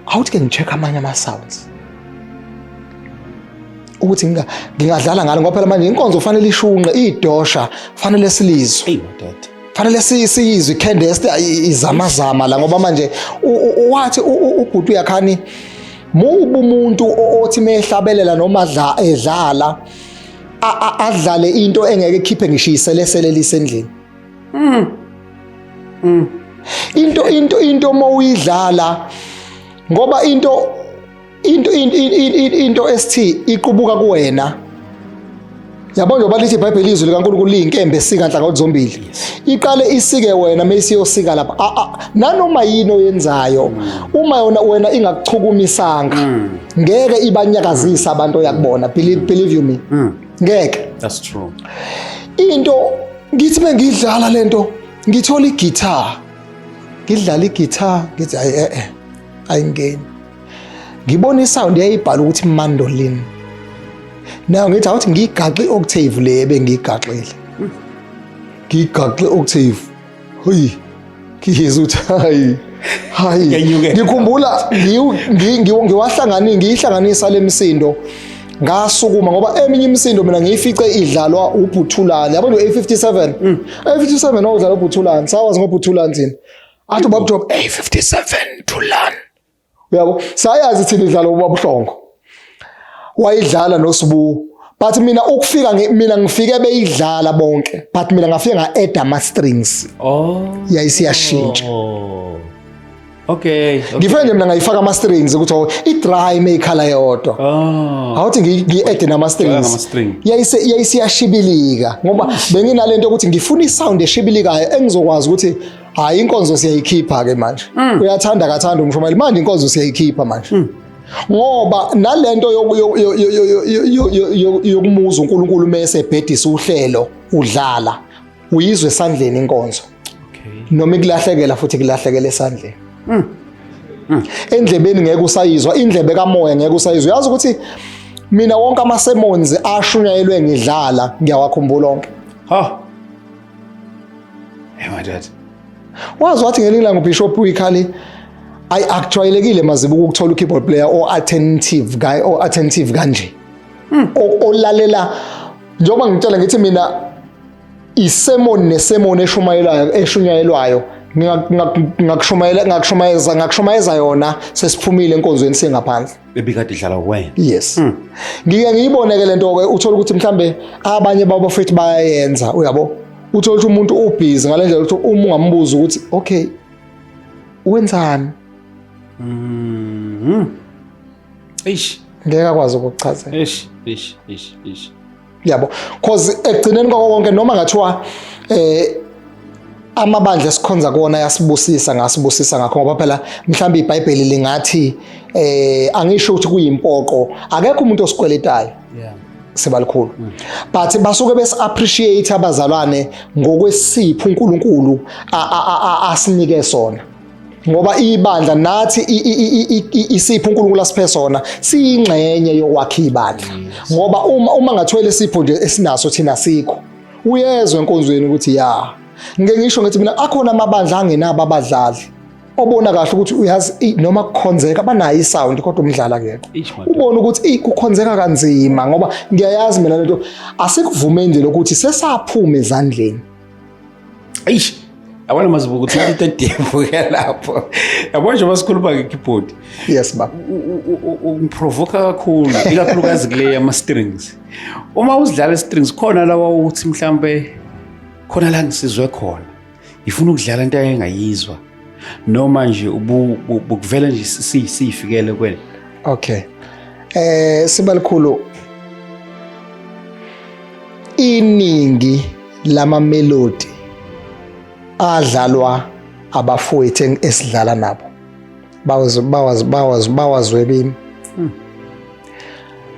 awuthi ke ngicheck amanye ama sounds ukuthi ngingadlala ngalo ngoba phela manje inkonzo kufanele ishunqe idosha kufanele silizwe fanele siyizwe iCandest izamazama la ngoba manje wathi ubhuti uyakhani mubu umuntu othi mehlabelela noma edlala adlale into engeke ikhiphe ngishiyiselesele lisendlini into mawuyidlala ngoba into ST iqubuka kuwena Yabo njengoba lithi iBhayibheli izwi likaNkulunkulu liyinkembe esika nhlangothi zombili. Iqale isike wena mesiyosika lapha. Nanoma yini oyenzayo uma wena ingakuchukumisanga ngeke ibanyakazisa abantu yakubona. Believe you me. Ngeke. That's true. Into ngithi mengidlala lento ngithola igitara. Ngidlala igitara ngithi ayingeni. Ngibona isound yayibhala ukuthi mandolin. Now ngithi awuthi ngigaxe i-octave le ebengiyigaxile. Ngigaxe octave. Hoyi. Ngiyizwa ukuthi hayi. Ngikhumbula ngiyihlanganisa lemsindo ngasukuma ngoba eminye imisindo mina ngiyifice idlalwa uBhuthulane. Yabo A57. A57 nodlala uBhuthulane. Sawazi ngoBhuthulane thina. Athi ubaba drop A57 Thulane. Uyabo sayazi thina idlala ubabuhlongo. Wayidlala noSibu but mina ukufika mina ngifike beyidlala bonke but mina ngafika nga-add ama strings yayisiyashintsha okay ngifike nje mina ngayifaka ama strings ukuthi i-dry mekhala yodwa awuthi ngi-add nama strings yayisiyashibilika ngoba benginalento ukuthi ngifuna isound eshibilikayo engizokwazi ukuthi hayi inkonzo siyayikhipha ke manje uyathanda kathanda umshomali manje inkonzo siyayikhipha manje ngoba nalento yokumuza uNkulunkulu mase ebhedisa uhlelo udlala uyizwe esandleni inkonzo noma ikulahlekela futhi kulahlekela esandleni endlebeni ngeke usayizwa indlebe kamoya ngeke usayizwa yazi ukuthi mina wonke ama sermons ashunyayelwe ngidlala ngiyawakhumbula onke my dad wazi wathi ngelinye ilanga uBishop uyikhali actualekile mazibuka ukuthola u-keyboard player attentive guy attentive kanje olalela njengoba ngitshela ngithi mina isemon nesemon eshunyayelwayo ngakushumayeza yona sesiphumile enkonzweni singaphandle bebikade idlala wena yes ngike ngiyiboneke lento ke uthola ukuthi mhlambe abanye babo futhi bayayenza uyabo uthola ukuthi umuntu ubhizi ngalendlela ukuthi uma ungambuza ukuthi okay wenzani ngeke akwazi ukuchazela yabo cause ekugcineni konke noma ngathiwa amabandla esikhonza kuona yasibusisa ngasibusisa ngakho ngoba phela mhlawumbe iBhayibheli lingathi angisho ukuthi kuyimpoqo akekho umuntu osikweletayo sebalikhulu but basuke bese appreciate abazalwane ngokwesipho uNkulunkulu asinike sona ngoba ibandla nathi isipho uNkulunkulu asiphe sona siyingxenye yokwakha ibandla ngoba uma ngathwele isipho nje esinaso thina sikho uyezwe enkonzweni ukuthi ngeke ngisho ngathi mina akhona amabandla angenabo abadlali obona kahle ukuthi uyazi noma kukhonzeka banayo isound kodwa umdlala akekho ubona ukuthi kukhonzeka kanzima ngoba ngiyayazi mina lento asikuvumeni nje lokuthi sesaphuma ezandleni awona mazibuka ukuthi into lapho yabo nje basikhuluma nge-keyboard yes baba ungiprovoka kakhulu ikakhulukazi kule ama strings uma uzidlala i-strings khona lawa ukuthi mhlambe khona la ngisizwe khona ngifuna ukudlala into engayizwa noma nje ubukuvela nje siyifikele kwena okay sibalikhulu iningi lama melody adlalwa abafowethu esidlala nabo bawazwe bimi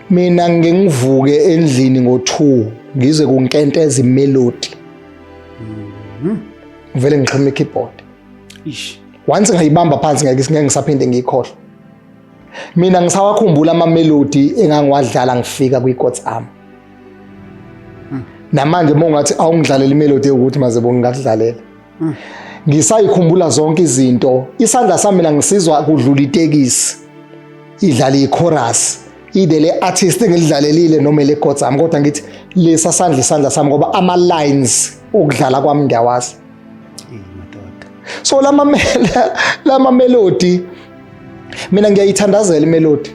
mina ngivuke endlini ngo2 ngize kunkenteza imelody vele ngixhuma ikeyboard once ngayibamba phansi ngeke ngisaphinde ngiyikhohle mina ngisawakhumbula ama melody engangiwadlala ngifika kwi-chords ami namanje mongathi awungidlalela imelody ukuthi maze bongakudlalela ngisayikhumbula zonke izinto isandla sami mina ngisizwa kudlula itekisi idlala ichorus idele artist engilidlalelile noma le chords ami kodwa ngithi lesa isandla sami ngoba ama lines ukudlala kwami ngiyawazi so lama melody mina ngiyayithandazela imelody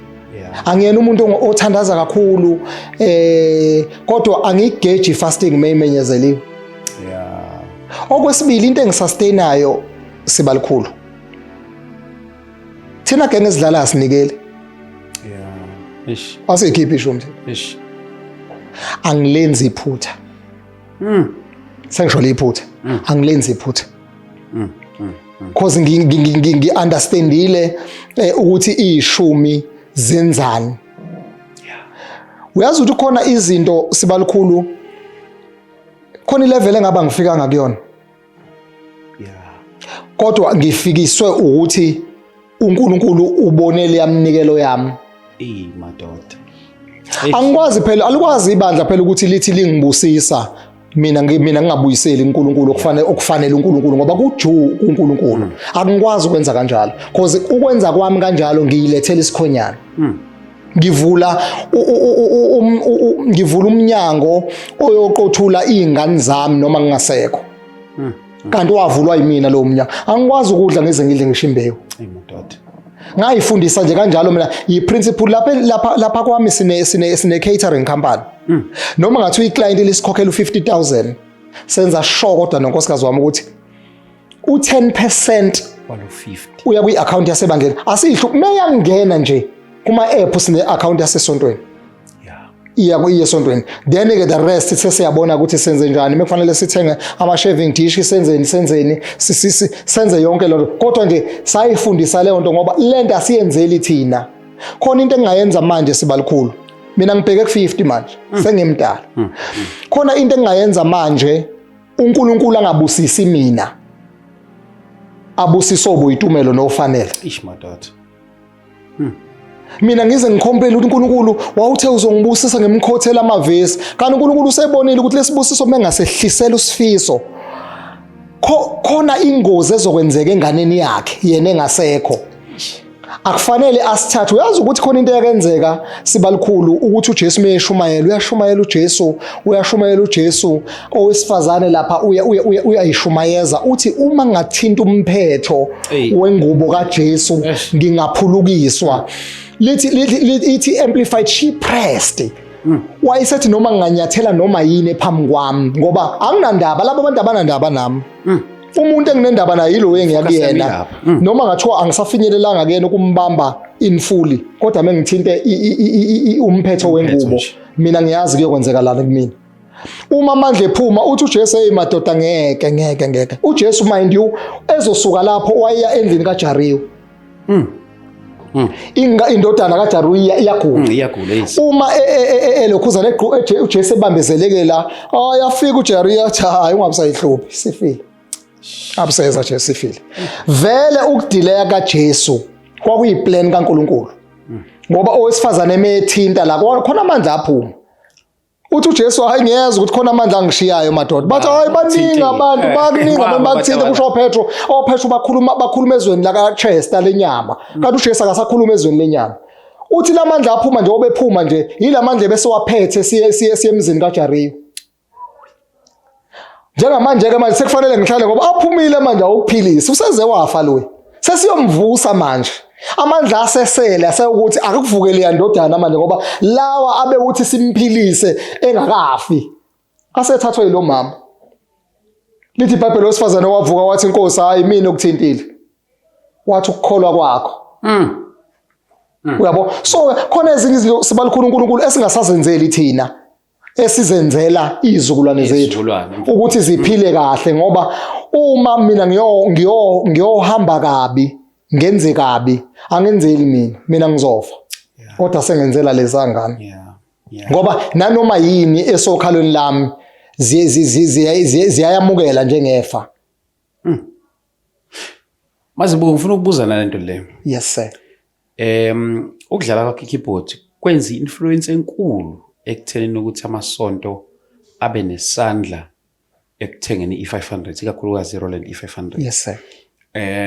angiyena umuntu othandaza kakhulu kodwa angigeji fasting mayimenyezeliwe okwesibili into engisustain-ayo sibalikhulu thina genge ezidlala asinikele asiyikhiphi isho mthini angilenzi iphutha sengisho iphutha angilenzi iphutha because ngi-understandile ukuthi ishumi zenzani. Uyazi ukuthi khona izinto sibalukhulu khona ilevel engaba ngifika ngakuyona kodwa ngifikiswe ukuthi uNkulunkulu ubonele yamnikelo yami madoda. Angikwazi phela alikwazi ibandla phela ukuthi lithi lingibusisa mina ngingabuyiseli uNkulunkulu okufanele uNkulunkulu ngoba kuju uNkulunkulu akungikwazi ukwenza kanjalo because ukwenza kwami kanjalo ngiyilethela isikhonyana ngivula umnyango oyoqothula izingane zami noma ngingasekho kanti wavulwa yimina lo mnyango angikwazi ukudla ngeze ngidle ngisho imbewu madoda. ngayifundisa nje kanjalo mina iprinciple lapha kwami sine catering company noma ngathi iclient lisikhokhela u50,000 senza sure kodwa nonkosikazi wami ukuthi u10% walo 50 uya kwi account yasebangeni asihlu meyangena nje kuma app sine account yasesontweni iya kuyesontweni then ke the rest sesiyabona ukuthi senze njani mekufanele sithenge ama shaving dish senze yonke lonto kodwa nje sayifundisa leyo nto ngoba lento asiyenzeli thina khona into engayenza manje sibalukhulu mina ngibheke ku50 manje sengimdala khona into engayenza manje uNkulunkulu angabusisi mina abusisa obuyitumelo nofanele madoda. mina ngize ngikhompela ukuthi uNkulunkulu wawuthe uzongibusisa ngemkhothela amavesi kanti uNkulunkulu usebonile ukuthi lesibusiso mengasehlisela usifiso khona ingozi ezokwenzeka enganeni yakhe yena engasekho akufanele asithathe. Uyazi ukuthi khona into yakenzeka sibalukhulu ukuthi uJesu meyeshumayela uyashumayela uJesu owesifazane lapha uyayishumayeza uthi uma ngathinta umphetho wengubo kaJesu ngingaphulukiswa lithi amplified she pressed wayesethi noma nginganyathela noma yini ephambi kwami ngoba anginandaba labo abantu abanandaba nami umuntu enginendaba naye yilo engiyakuyena noma ngathiwa angisafinyelelanga kuyena ukumbamba in fully kodwa mengithinte umphetho wengubo mina ngiyazi kuyokwenzeka lana kumina uma amandla ephuma uthi uJesu madoda ngeke uJesu mind you ezosuka lapho waya endlini kaJariyo indodana kaJariyo iyagula uma elokhuzana uJesu ebambezelekela ayafika uJariyo athi hayi ungabisayihluphi sifile abuseza nje sifile vele ukudileya kaJesu kwakuyiplan kaNkulunkulu ngoba owesifazane emethinta la khona amandla aphuma uthi uJesu hayi ngiyeza ukuthi khona amandla angishiyayo madoda bathi hayi baningi abantu bakuthinta kusho uPetro bakhuluma ezweni la kaChester lenyama kanti uJesu akasakhuluma ezweni lenyama uthi lamandla aphuma nje obephuma nje yilamandla bese waphethe siye emzini kaJariyo njengamanje ke manje sekufanele ngihlale ngoba aphumile manje awukuphilisa useze wafa lo sesiyomvusa manje amandla asesele asekuthi akuvukele yandodana manje ngoba lawa abe uthi simphilise engakafi asethathwe yilo mama lithi iBhayibheli wesifazane wavuka wathi inkosi hayi mina ukuthintile wathi ukukholwa kwakho uyabo so khona ezinye izinto sibalukhulu uNkulunkulu esingasazenzeli thina esizenzela izizukulwane zethu ukuthi ziphile kahle ngoba uma mina ngiyohamba kabi ngenze kabi angenzeli mina ngizofa kodwa sengenzela lezangane ngoba nanoma yini esokhalweni lami ziyayamukela njengefa. Mazibuko ngifuna ukubuza nalento leyo. Yes sir. Ukudlala kwakhe keyboard kwenza influence enkulu ekuthenini ukuthi amasonto abe nesandla ekuthengeni i500 ikakhulukazi iRoland i500. Yes sir.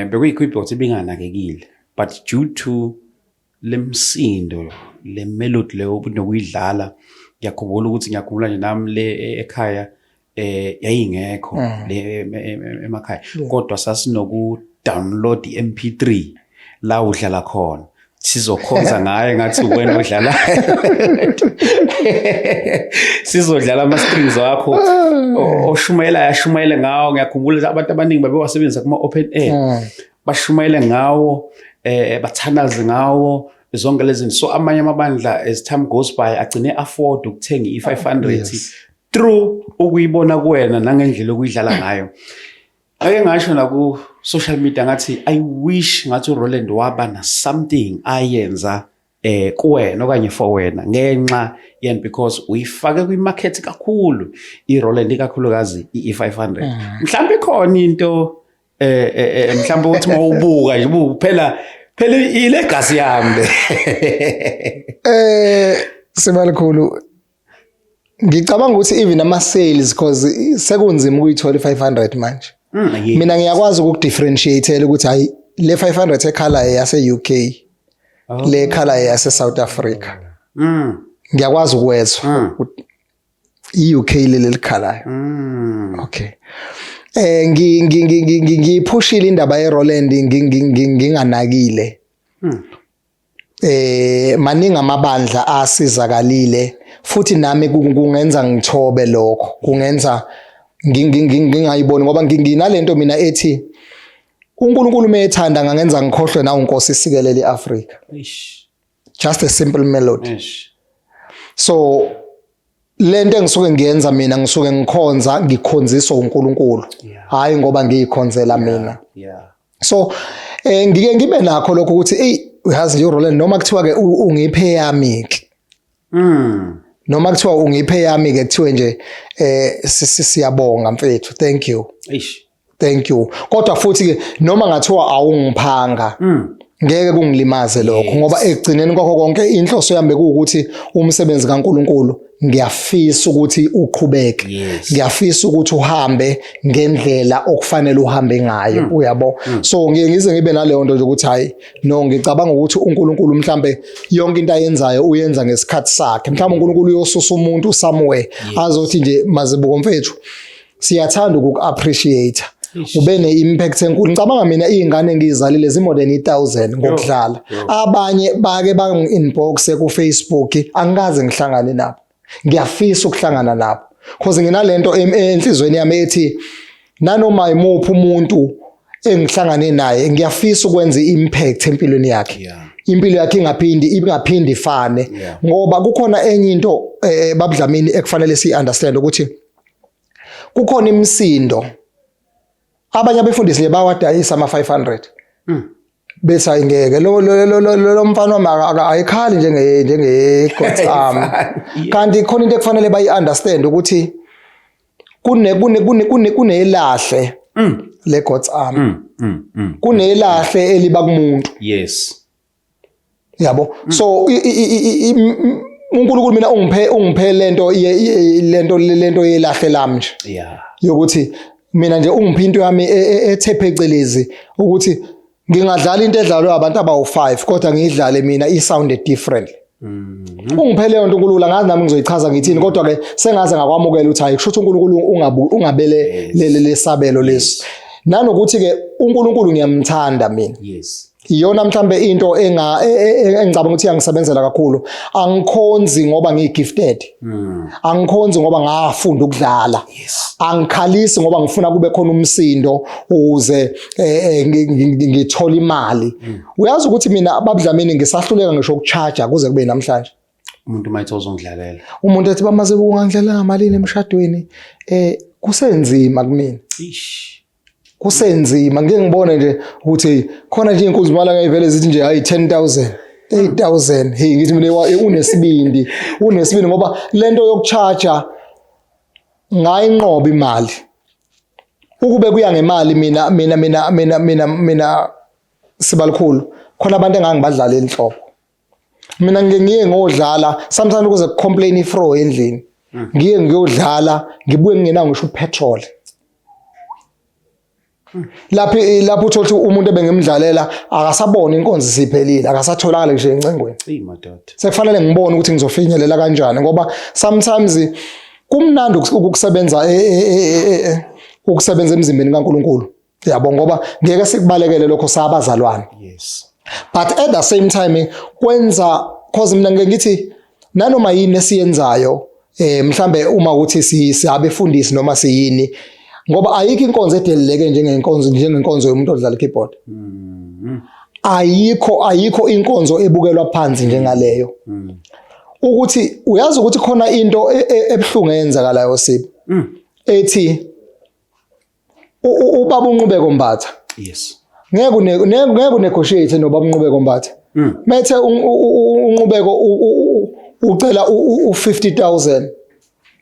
Bekuyikeyboard ibinganakekile but due to lemsindo le melody leyo nokuyidlala ngiyakhumbula nje nami le ekhaya yayingekho le emakhaya kodwa sasinoku download iMP3 la udlala khona sizokhonza ngaye ngathi wena odlala sizodlala ama strings wakho oshumayela ngawo. Ngiyakhumbula abantu abaningi babewasebenzisa kuma open air bashumayele ngawo bathanaze ngawo zonke lezi so amanye amabandla as time goes by agcine afford ukuthenga i500 Yes. through ukuyibona kuwena nangendlela okuyidlala ngayo. Ake ngasho na ku social media ngathi I wish ngathi uRoland waba na something ayenza kuwena okanye for wena ngenxa yani because uyifake kwimarket kakhulu iRoland ikakhulukazi i500 mhlawumbe khona into mhlawumbe uthi mawubuka nje phela ilegacy yami Semalikhulu ngicabanga ukuthi even ama sales because sekunzima ukuyithola i500 manje. Mina ngiyakwazi ukudifferentiate ukuthi hayi le 500 ekhala yase UK le ekhala yase South Africa. Ngiyakwazi ukwezwa iUK leli likhalayo. Okay. Ngiphushile indaba yeRoland nginganakile. Maningi amabandla asizakalile futhi nami kungenza ngithobe lokho kungenza ngingayiboni ngoba nginalento mina ethi uNkulunkulu methanda ngangenza ngikhohlwe na uNkosi isikelele iAfrika. Just a simple melody. So lento engisuke ngiyenza mina ngisuke ngikhonza ngikhonziswa uNkulunkulu hayi ngoba ngiyikhonzela mina. So ngike ngibe nakho lokho ukuthi uyazi nje uRoland noma kuthiwa ke ungiphe yami ke noma kuthiwa ungiphe yami ke kuthiwe nje siyabonga mfethu thank you thank you kodwa futhi ke noma ngathiwa awungiphanga ngeke kungilimaze lokho ngoba ekugcineni kwakho konke inhloso yami kuukuthi umsebenzi kaNkuluNkulu ngiyafisa ukuthi uqhubeke ngiyafisa ukuthi uhambe ngendlela okufanele uhambe ngayo uyabo so ngize ngibe naleyo nto nje ukuthi hayi no ngicabanga ukuthi uNkulunkulu mhlambe yonke into ayenzayo uyenza ngesikhathi sakhe mhlawumbe uNkulunkulu uyosusa umuntu somewhere azothi nje mazibuko mfethu siyathanda ukuappreciate ube ne-impact enkulu ngicabanga mina izingane engizalile zimore than 1000 ngokudlala abanye bake bangi-inbox ku Facebook angikaze ngihlangane nabo ngiyafisa ukuhlangana nabo because nginalento enhlizweni yami ethi nanoma imuphi umuntu engihlangane naye ngiyafisa ukwenza impact empilweni yakhe impilo yakhe ingaphindi ifane ngoba kukhona enye into babudlamini ekufanele si-understand ukuthi kukhona imisindo abanye abefundisi nje bawadayisa ama 500 bese ayingeke lo mfana wami ayikhali njenge God's arm kanti khona into ekufanele bayi-understand ukuthi kunelahle le God's arm kunelahle eliba kumuntu yabo so uNkulunkulu mina ungiphe lento yelahle lami nje yokuthi mina nje ungiphe into yami ethe phecelezi ukuthi ngingadlala into edlalwa abantu abawu5 kodwa ngidlale mina i-sound different ungiphe leyo nto uNkulunkulu ngazi nami ngizoyichaza ngithini kodwa ke sengaze ngakwamukela ukuthi hayi kusho ukuthi uNkulunkulu ungabele lesabelo leso nanokuthi ke uNkulunkulu ngiyamthanda mina iyona mhlambe into engicabanga ukuthi yangisebenzela kakhulu angikhonzi ngoba ngigifted angikhonzi ngoba ngafunda ukudlala angikhalisi ngoba ngifuna kube khona umsindo ukuze ngithola imali uyazi ukuthi mina ababudlamini ngisahluleka ngisho ukucharge kuze kube namhlanje umuntu mayithoza ngidlalela umuntu ethi bamaze ukungidlalela ngamalini emshadweni kusenzima kumina kusenzima ngeke ngibone nje ukuthi khona nje inkunzi imali angayivele zithi nje hayi 10000 8000 hey ngithi mina unesibindi ngoba lento yokucharger ngayinqoba imali ukube kuya ngemali mina sibalikhulu khona abantu engangibadlala enhloko mina ngiye ngodlala sometimes kuze complain ifro endlini ngiye ngiyodlala ngibuye ngingenawo ngisho petrol lapho uthola ukuthi umuntu ebengimdlalela akasabona inkonzo siphelile akasatholakala ngisho encengweni madoda sekufanele ngibone ukuthi ngizofinyelela kanjani ngoba sometimes kumnandi ukusebenza ukusebenza emzimbeni kaNkuluNkulu yabo ngoba ngeke sikubalekele lokho sabazalwane but at the same time kwenza cause mina ngeke ngithi nanoma yini esiyenzayo mhlambe uma ukuthi siyabefundisi noma siyini ngoba ayikho inkonzo edeleleke njengenkonzo yomuntu odlala ikeyboard ayikho inkonzo ebukelwa phansi njengaleyo. Ukuthi uyazi ukuthi khona into ebhlungu eyenzakalayo Sipho. Ethi ubaba uNqubeko Mbatha. Yes. Ngeke unegotiate nobaba uNqubeko Mbatha. Methe uNqubeko ucela u50,000.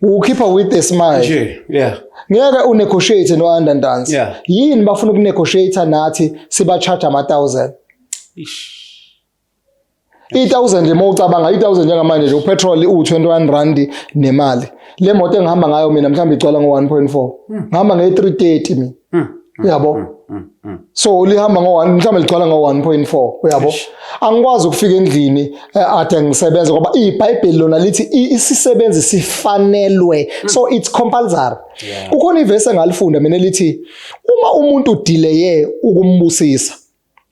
Ukhipha with a smile. Yeah. Ngeke unegotiate noAndandansi. Yini bafuna ukunegotiate nathi siba charge ama1000. Ish. 1000 mawucabanga 1000 njengamanje nje upetrol u21 rand nemali. Le moto engihamba ngayo mina mhlawumbe igcwala ngo1.4. Ngihamba nge330 mina. Uyabo? So lihamba mhlawumbe ligcwala ngo1.4 uyabo? Angikwazi ukufika endlini ade ngisebenza ngoba iBhayibheli lona lithi isisebenzi sifanelwe. So it's compulsory. Kukhona ivesi engalifunda mina lithi uma umuntu udelaye ukumbusisa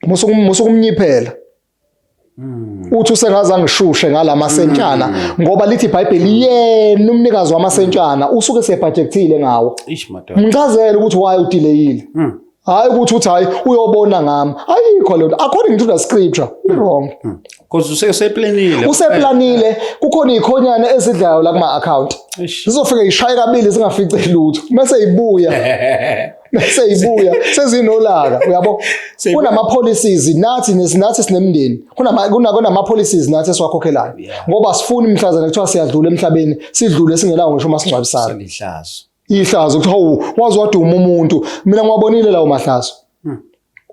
musu kumnyiphela. Uthi usengaza ngishushe ngalamasentshana ngoba lithi iBhayibheli yena umnikazi wamasentshana usuke sebudgetile ngawo. Mchazele ukuthi why udelayile. Hayi ukuthi hayi uyobona ngami. Ayikho lento according to the scripture. Wrong. Because useplanile. Useplanile kukhona ikhonyane ezidlayo la kuma account. Sizofika ishaye kabili singafice lutho. Bese ibuya. Bese ibuya sezinolaka uyabo. Kunama policies nathi sinemndeni. Kunama policies nathi esiwakhokhelayo. Ngoba sifuni imhlazana kuthiwa siyadlula emhlabeni, sidlule singenawo ngisho masingcwabisana. Lihlazo. Ihlazo ukuthi hawu wazi waduma umuntu mina ngiwabonile lawo mahlazo.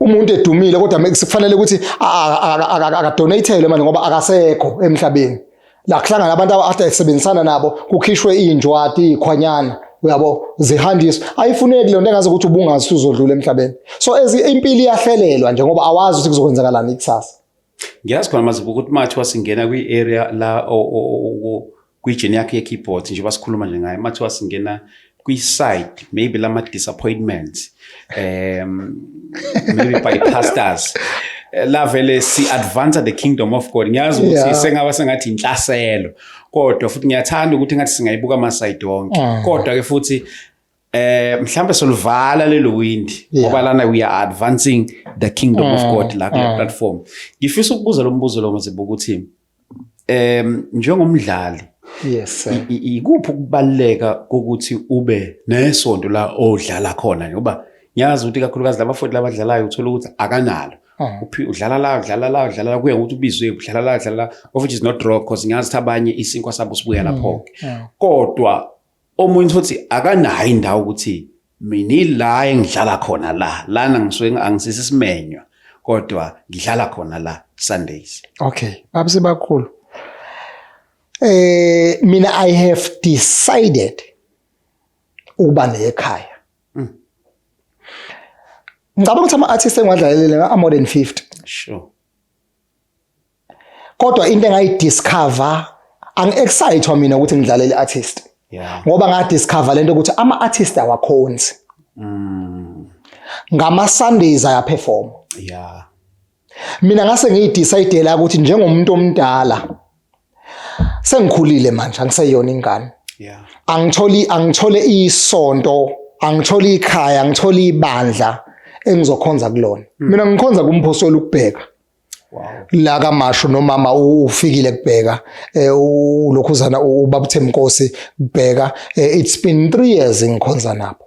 Umuntu edumile kodwa kufanele ukuthi akadonatele manje ngoba akasekho emhlabeni. La kuhlangana abantu abasebenzisana nabo kukhishwe injwadi ikhwanyana uyabo zihandiswa ayifuneki le nto engazi ukuthi ubungazi uzodlula emhlabeni. So impilo iyahlelelwa nje ngoba awazi ukuthi kuzokwenzakalani ikusasa. Ngiyazi khona mazibuka ukuthi mathi wasingena kwi-area la kwi-journey yakhe ye-keyboard nje basikhuluma nje ngayo mathi wasingena kwi-side maybe lama disappointments maybe by pastors la vele si advance the kingdom of God. Ngiyazi ukuthi sengaba sengathi inhlaselo kodwa futhi ngiyathanda ukuthi ngathi singayibuka ama-side wonke kodwa ke futhi mhlambe solivala lelo windi ngoba lana we are advancing the kingdom of God la kule platform. Ngifisa ukubuza lo mbuzo lo mazibuka ukuthi njengomdlali ikuphi ukubaleka kokuthi ube nesonto la odlala khona ngoba ngiyazi ukuthi kakhulukazi labafowethu labadlalayo uthola ukuthi akanalo udlala la kuya ukuthi ubizwe udlala la of which is not wrong because ngiyazi abanye isinkwa sabo sibuya lapho kodwa omunye futhi akanayo indawo ukuthi mina la engidlala khona lana ngisuke angisisimenywa kodwa ngidlala khona la Sundays. Okay babisi bakhulu mina I have decided ukuba nekhaya. Ngicabanga ukuthi ama-artists engiwadlalele more than 50. Sure. Kodwa into engayidiscover angi-excite mina ukuthi ngidlalele artist. Ngoba ngadiscover lento ukuthi ama-artist awakhonzi. Ngama-Sundays ayaperform. Mina ngase ngiyidecide ukuthi njengomuntu omdala sengikhulile manje angiseyona ingane. Angithole isonto, angithole ikhaya, angithole ibandla engizokhonza kulona. Mina ngikhonza kuMphosoli ukubheka. La kaMashu nomama ufikile kubheka ulokhuzana ubaba Themnkosi kubheka. It's been 3 years ngikhonza nabo.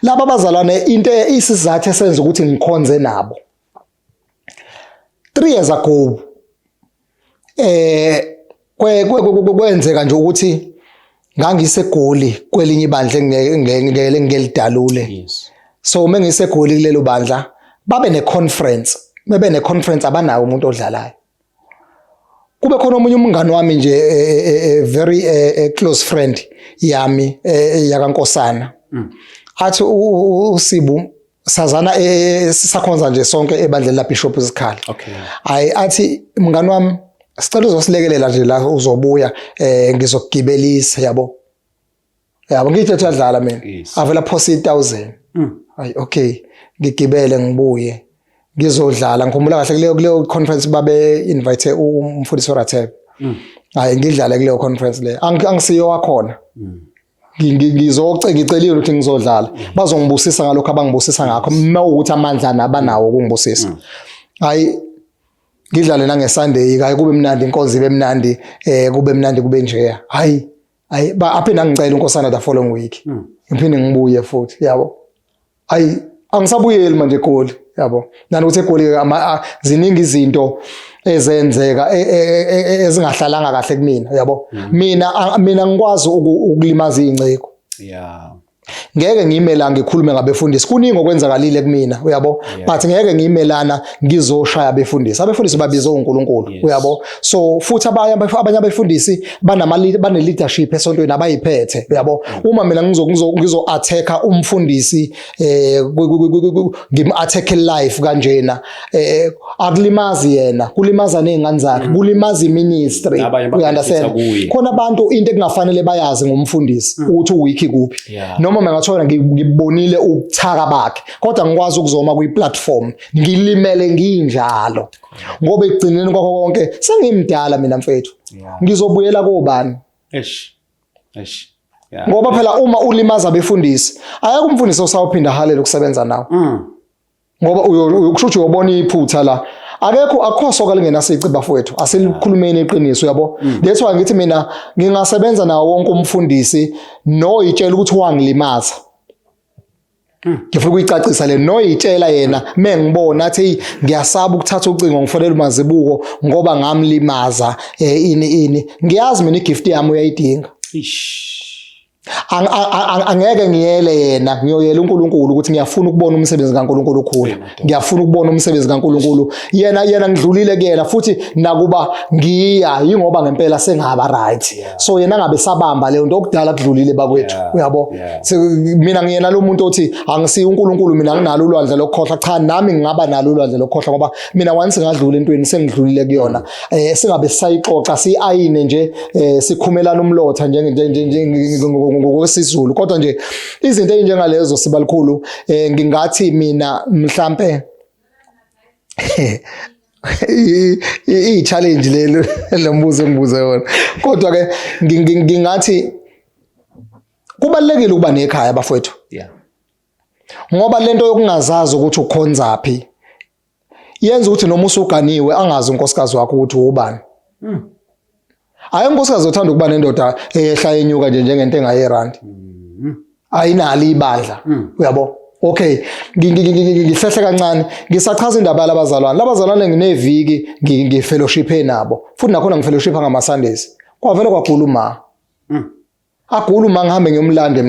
Laba abazalwane into isizathu esenza ukuthi ngikhonze nabo. 3 years ago kwenzeka nje ukuthi ngangisegoli kwelinye ibandla ngelidalule. So mengisegoli kulelo bandla babe neconference bebe neconference abanayo umuntu odlalayo. Kube khona omunye umngane wami nje very close friend yami yakaNkosana. Athi uSibu sazana sisakhonza nje sonke ebandleni la Bishop Zikhali. Hayi athi mngane wami sicela uzosilekelela nje la uzobuya ngizokugibelisa yabo. Yabo ngithi uyadlala mina. Avela phosa 1000. Hayi okay ngigibele ngibuye ngizodlala ngikhumbula kahle kuleyo conference babe invite umfundisi Rathebe. Hayi ngidlala kuleyo conference le angisiyo wakhona. Ngiceliwe ukuthi ngizodlala bazongibusisa ngalokho abangibusisa ngakho mawukuthi amandla nabanawo ukungibusisa. hayi ngidlale nange Sunday hayi kube mnandi inkonzo ibe mnandi kube mnandi kube nje hayi aphinde angicela unkosana the following week ngiphinde ngibuye futhi yabo hayi angisabuyeli manje eGoli yabo nanokuthi eGoli ziningi izinto ezenzeka ezingahlalanga kahle kumina yabo mina ngikwazi ukulimaza inciko yeah ngeke ngiyimelana ngikhulume ngabefundisi kuningi okwenzakalile kumina uyabo but ngeke ngiyimelana ngizoshaya abefundisi babiza uNkulunkulu uyabo so futhi abanye abefundisi bane leadership esontweni abayiphethe uyabo uma mina ngizo attacka umfundisi ngim attack life kanjena akulimazi yena kulimaza nezingane zakhe kulimaza iministry you understand khona abantu into ekungafanele bayazi ngomfundisi ukuthi uwiki kuphi noma mengathola ngibonile ukuthaka bakhe kodwa ngikwazi ukuzoma kwi-platform ngilimele nginjalo ngoba egcineni kwakho konke sengimdala mina mfethu ngizobuyela kobani ngoba phela uma ulimaza abefundisi ayeke umfundisi osawuphinda halela ukusebenza nawo ngoba uyokusho ukuthi uyobona iphutha la akho soka lingenasici bafowethu asilikhulumeni iqiniso yabo that's why ngithi mina ngingasebenza nawo wonke umfundisi noyitshela ukuthi wangilimaza ngifuna ukuyicacisa le noyitshela yena mengibona athi ngiyasaba ukuthatha ucingo ngifonela uMazibuko ngoba ngamlimaza ini ngiyazi mina igift yami uyayidinga angeke ngiyele yena ngiyoyela uNkulunkulu ukuthi ngiyafuna ukubona umsebenzi kaNkulunkulu ukhula ngiyafuna ukubona umsebenzi kaNkulunkulu yena ngidlulile kuyena futhi nakuba ngiya ingoba ngempela sengaba right so yena ngabe sabamba le nto okudala kudlulile bakwethu uyabo mina ngiyena lo muntu othi angisiyi uNkulunkulu mina nginalo ulwandle lokukhohlwa cha nami ngingaba nalo ulwandle lokukhohlwa ngoba mina once ngadlula entweni sengidlulile kuyona singabe sayixoxa siayine nje sikhumelana umlotha ngokwesizulu kodwa nje izinto ezinjengalezo sibalikhulu ngingathi mina mhlambe i-challenge le mbuzo engibuza yona kodwa ke ngingathi kubalekile ukuba nekhaya bafowethu ngoba lento yokungazazi ukuthi ukhonzaphi yenza ukuthi noma usuganiwe angazi unkosikazi wakho ukuthi ubani hayi unkosikazi uthanda ukuba nendoda ehla enyuka nje njengento engayi-rand ayinali ibandla uyabo okay ngihlehle kancane ngisachaza indaba yalabazalwane ngineviki ngifellowship nabo futhi nakhona ngifellowship ngama Sundays kwavele kwagula agula ngihambe ngiyomlanda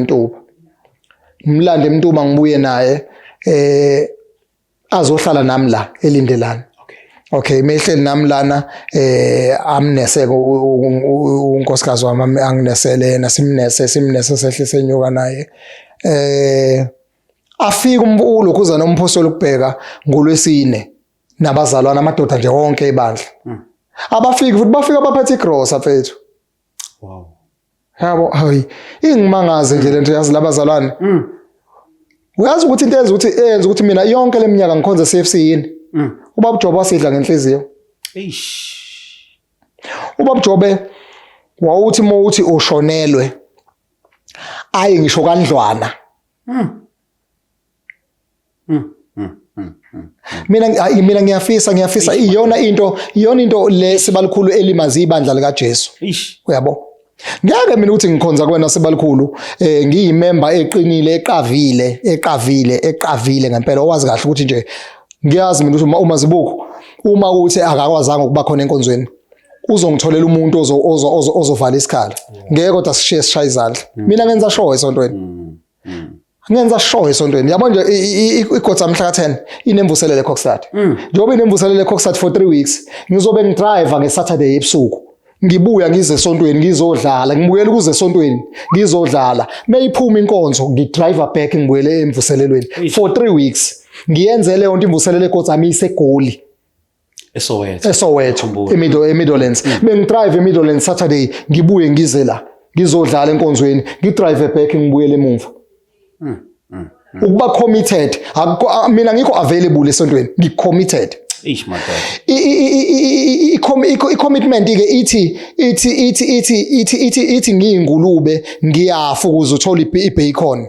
eMtuba ngibuye naye azohlala nami la elindelana okay mehleli nami lana amneseke unkosikazi wami anginesele nasimnese sehle senyuka naye afika umbulo kuza nomphosolo ukubheka ngolwesine nabazalwana amadoda nje wonke ebandla abafika futhi bafika baphethe igrosa mfethu yabo hayi ingimangaze nje lento yazi labazalwane uyazi ukuthi into eyenza ukuthi mina yonke leminyaka ngikhonza CFC yini ubaba Jobe wasidla ngenhliziyo ubaba Jobe wawuthi mawuthi ushonelwe ayi ngisho kandlwana mina ngiyafisa iyona into le sibalikhulu elimazi ibandla lika Jesu uyabo ngeke mina ukuthi ngikhonza kwena sibalikhulu ngiyimember eqinile eqavile ngempela owazi kahle ukuthi nje ngiyazi mina ukuthi uMazibuko uma uthi akakwazanga ukuba khona enkonzweni uzongitholela umuntu ozovala isikhala ngeke kodwa sishaya izandla mina ngenza show esontweni yabo nje igotsa mhla ka10 inemvuselele eCockstad njengoba inemvuselele eCockstad for 3 weeks ngizobe ngidrive ngeSaturday ebusuku ngibuya ngize esontweni ngizodlala ngibuyela ukuze esontweni ngizodlala mayiphuma inkonzo ngidrive back ngibuyele emvuselelweni for 3 weeks ngiyenzele yonke imvuselele eGotsami iseGoli eSoweto eMidlands bengidrive eMidlands Saturday ngibuye ngize la ngizodlala enkonzweni ngidrive back ngibuyele emuva ukuba committed mina ngikho available esontweni ngicommitted i-commitment ke ithi ngiyingulube ngiyafa ukuze uthole ibacon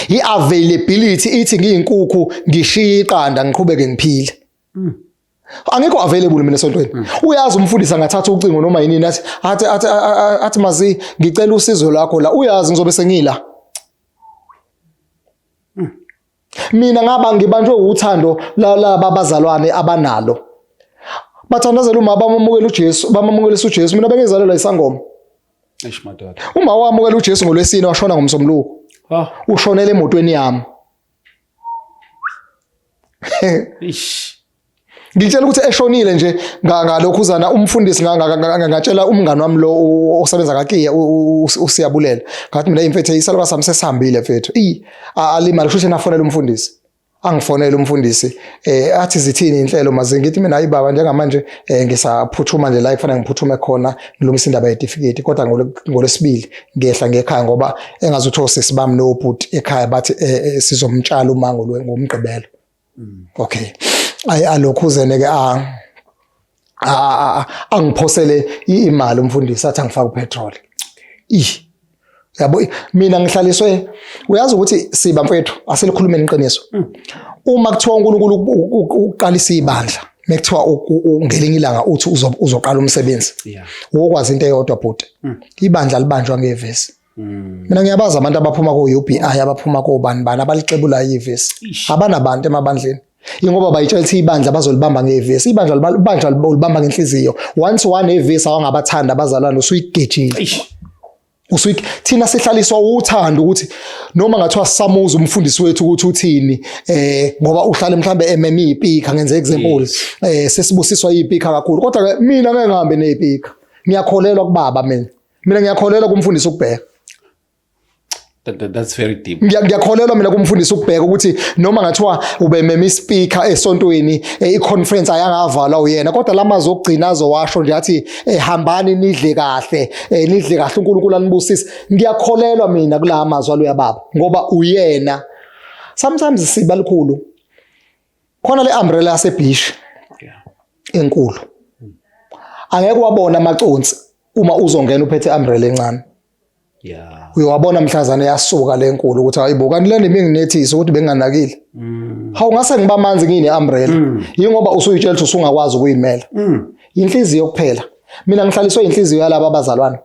i-availability ithi ngiyinkukhu ngishiya iqanda ngiqhubeke ngiphile Angekho available mina esontweni. Uyazi umfundisi angathatha ucingo noma yini athi mazi ngicela usizo lakho la uyazi ngizobe sengila. Mina ngaba ngibanjwe uthando la babazalwane abanalo. Bathandazela uma bamamukela uJesu, bamamukela uJesu mina bengizalelwa isangoma. Eish madoda. Uma wamukela uJesu ngolwesine washona ngomsombuluko. Ushonele emotweni yami. Eish. Ngitshela ukuthi eshonile nje ngalokhu uzana umfundisi ngatshela umngani wami lo osebenza kaKiya usiyabulela. Ngathi mina imfethu isalwa sami sesihambile mfethu. Alimali kusho nafonela umfundisi. Angifonela umfundisi athi zithini inhlelo maze ngithi mina hayi baba njengamanje ngisaphuthuma nje la kufanele ngiphuthume khona ngilungisa indaba yetifiketi kodwa ngolesibili ngehla ngekhaya ngoba engazuthi osesibami nobhuti ekhaya bathi sizomtshala umango ngomgqibelo. Okay. Alokhuze ke angiphosele imali umfundisi athi angifaka upetrol. Yabo mina ngihlaliswe uyazi ukuthi siba mfethu aselikhulumeni iqiniso. Uma kuthiwa uNkulunkulu uqalisa ibandla mekuthiwa ngelinye ilanga uthi uzoqala umsebenzi. Wokwazi into eyodwa bhuti. Ibandla libanjwa ngevesi. Mina ngiyabaza abantu abaphuma ko UBI abaphuma ko bani abalicebula ivesi. Abanabantu emabandleni. Ingoba bayitshela ukuthi ibandla bazolibamba ngevesi. Ibandla libamba ngenhliziyo. Once one evesi awangabathanda abazalwane usuyigejile. Thina sihlaliswa uthando ukuthi noma ngathiwa samuza umfundisi wethu ukuthi uthini ngoba uhlale mhlambe iPika ngenze example sesibusiswa iPika kakhulu kodwa mina ngeke ngihambe nePika ngiyakholelwa kubaba mina ngiyakholelwa kumfundisi ukubheka. That's very deep. Ngiyakholelwa mina kumfundisi ukubheka ukuthi noma ngathiwa ube speaker esontweni iconference ayangavala uyena kodwa lamazwi okugcina azowasho nje athi hambani nidle kahle uNkulunkulu anibusise. Ngiyakholelwa mina kula mazwi alo yababa ngoba uyena. Sometimes siba likhulu khona le umbrella yaseBhishi enkulu angeke wabona amaconsi uma uzongena uphethe umbrella encane. Uyawabona mhlazana yasuka lenkulu ukuthi hayibo kanti le nginethisa ukuthi benganakile. Hawu ngase ngiba manzi ngine umbrella. Yingoba usuyitshela ukuthi usungakwazi ukuyimela. Inhliziyo kuphela. Mina ngihlaliswe inhliziyo yalabo abazalwane.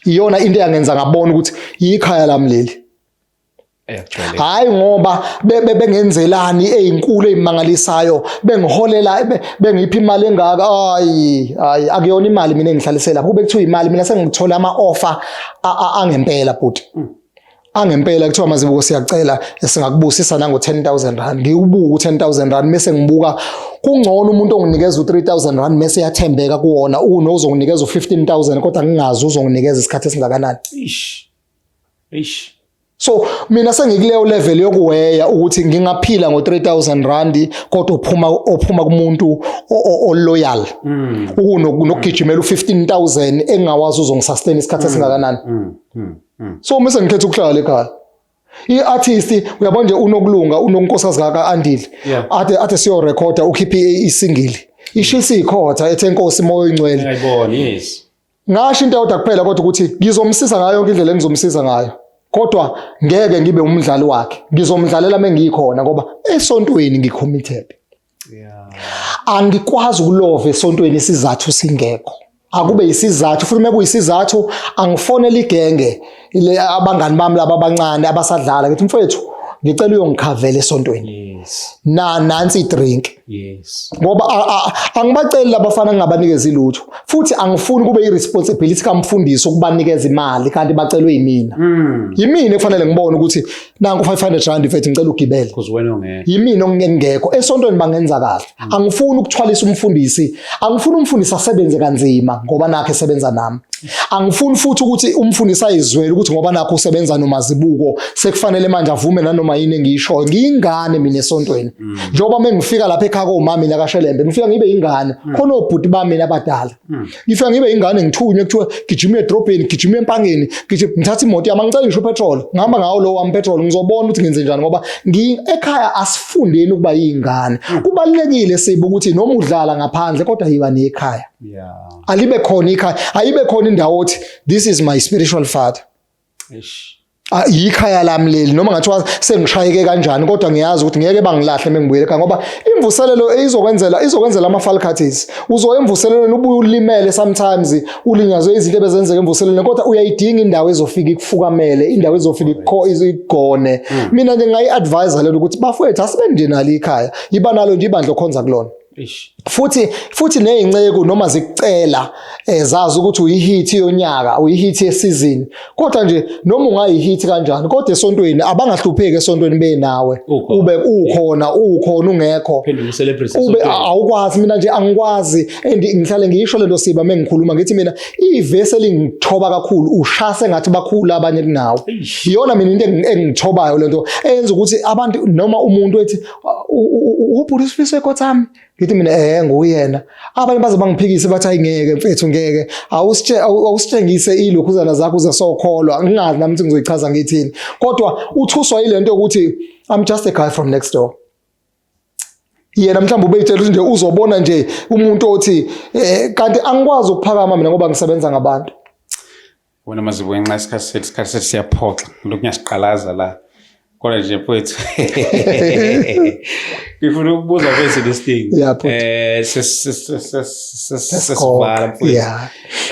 Iyona into eyangenza ngabona ukuthi ikhaya lami leli. Hayi ngoba bengenzelani ezinkulu ezimangalisayo bengiholela bengiphi imali engaka hayi akuyona imali mina engihlalisela kube kuthiwa imali mina sengithola ama-offer angempela bhuti angempela kuthiwa mazibuko siyacela singakubusisa nango 10,000 rand ngiubuka 10,000 rand mase ngibuka kungcono umuntu onginikeza u3,000 rand mase yathembeka kuona uzonginikeza u15,000 kodwa ngingazi uzonginikeza isikhathi esingakanani. So mina sengikuleyo level yokuweya ukuthi ngingaphila ngo3,000 rand kodwa ophuma kumuntu oloyal nokugijimela u15,000 engawazi uzongisustain isikhathi esingakanani. So mase ngikhetha ukuhlala ekhaya. I-artist uyabona nje unokulunga unonkosikazi kaka Andile ade siyo recorder ukhiphe isingle ishisa ikhotha ethe inkosi moyo ingcwele. Ngiyayibona yes. Ngasho into yodwa kuphela kodwa ukuthi ngizomsiza ngayo yonke indlela engizomsiza ngayo. Kodwa ngeke ngibe umdlali wakhe ngizomdlalela mengikhona ngoba esontweni ngicommitted. Angikwazi ukulova esontweni isizathu singekho akube isizathu futhi mekuyisizathu angifonela igenge ile abangani bami laba abancane abasadlala ngithi mfethu ngicela uyongikhavela esontweni nansi idrink ngoba angibaceli labafana ngingabanikeza ilutho futhi angifuni kube iresponsibility kamfundisi ukubanikeza imali kanti bacelwe yimina. Yimina kufanele ngibone ukuthi nanku 500 rand mfethu ngicela ugibele because wena ungekho yimina ongengekho esontweni bangenza kahle. Angifuni ukuthwalisa umfundisi angifuni umfundisi asebenze kanzima ngoba nakhe esebenza nami. Angifuni futhi ukuthi umfundisi ayizwele ukuthi ngoba nakho usebenza noMazibuko sekufanele manje avume nanoma yini engiyishoyo ngiyingane mina esontweni njengoba mengifika lapha ekhaya komama mina kaShelembe ngifika ngibe ingane khona obhuti bami abadala ngifika ngibe ingane ngithunywe kuthiwa gijima edrobheni gijima empangeni ngithatha imoto yami ngicela ngisho petrol ngihamba ngawo lo wami petrol ngizobona ukuthi ngenze njani ngoba ekhaya asifundeni ukuba yingane. Kubalekile sibe ukuthi noma udlala ngaphandle kodwa yiba nekhaya. Alibe khona ikhaya ayibe khona indawo othi this is my spiritual father. Yikhaya lami leli noma ngathiwa sengishayeke kanjani kodwa ngiyazi ukuthi ngeke bangilahle mengibuyele ekhaya ngoba imvuselelo izokwenzela ama-faculties. Uzoya emvuselelweni ubuye ulimele sometimes ulinyazwe izinto ebezenzeka emvuselelweni kodwa uyayidinga indawo ezofika ikufukamele, indawo ezofika igone. Mina nje ngayi-advise lento ukuthi bafowethu asibe nalo ikhaya, yiba nalo nje ibandla okhonza kulona. Futhi nezinceke noma zikucela zazi ukuthi uyihit yonyaka uyihit yesizini kodwa nje noma ungayihit kanjani kodwa esontweni abangahlupheki esontweni benawe ube ukhona ungekho ube awukwazi. Mina nje angikwazi and ngihlale ngisho lento Siba mengikhuluma ngithi mina ivesi elingithoba kakhulu ushase ngathi bakhulu abanye kunawe. Iyona mina into engithobayo lento eyenza ukuthi abantu noma umuntu ethi ubhuti usifiso ekhotami ngithi mina nguyena. Abanye baze bangiphikise bathi ayingeke mfethu ngeke awusitshengise ilokhuzana zakho uzesokholwa ngingazi nami ukuthi ngizoyichaza ngithini kodwa uthuswa ilento ukuthi I'm just a guy from next door. Yena mhlawumbe ubeyitshela ukuthi nje uzobona nje umuntu othi kanti angikwazi ukuphakama mina ngoba ngisebenza ngabantu. Wena mazibuye nxa isikhathi siyaphoxa lokuyasiqalaza la kodwa nje mfethu ngifuna ukubuza bese this thing sesibala mfethu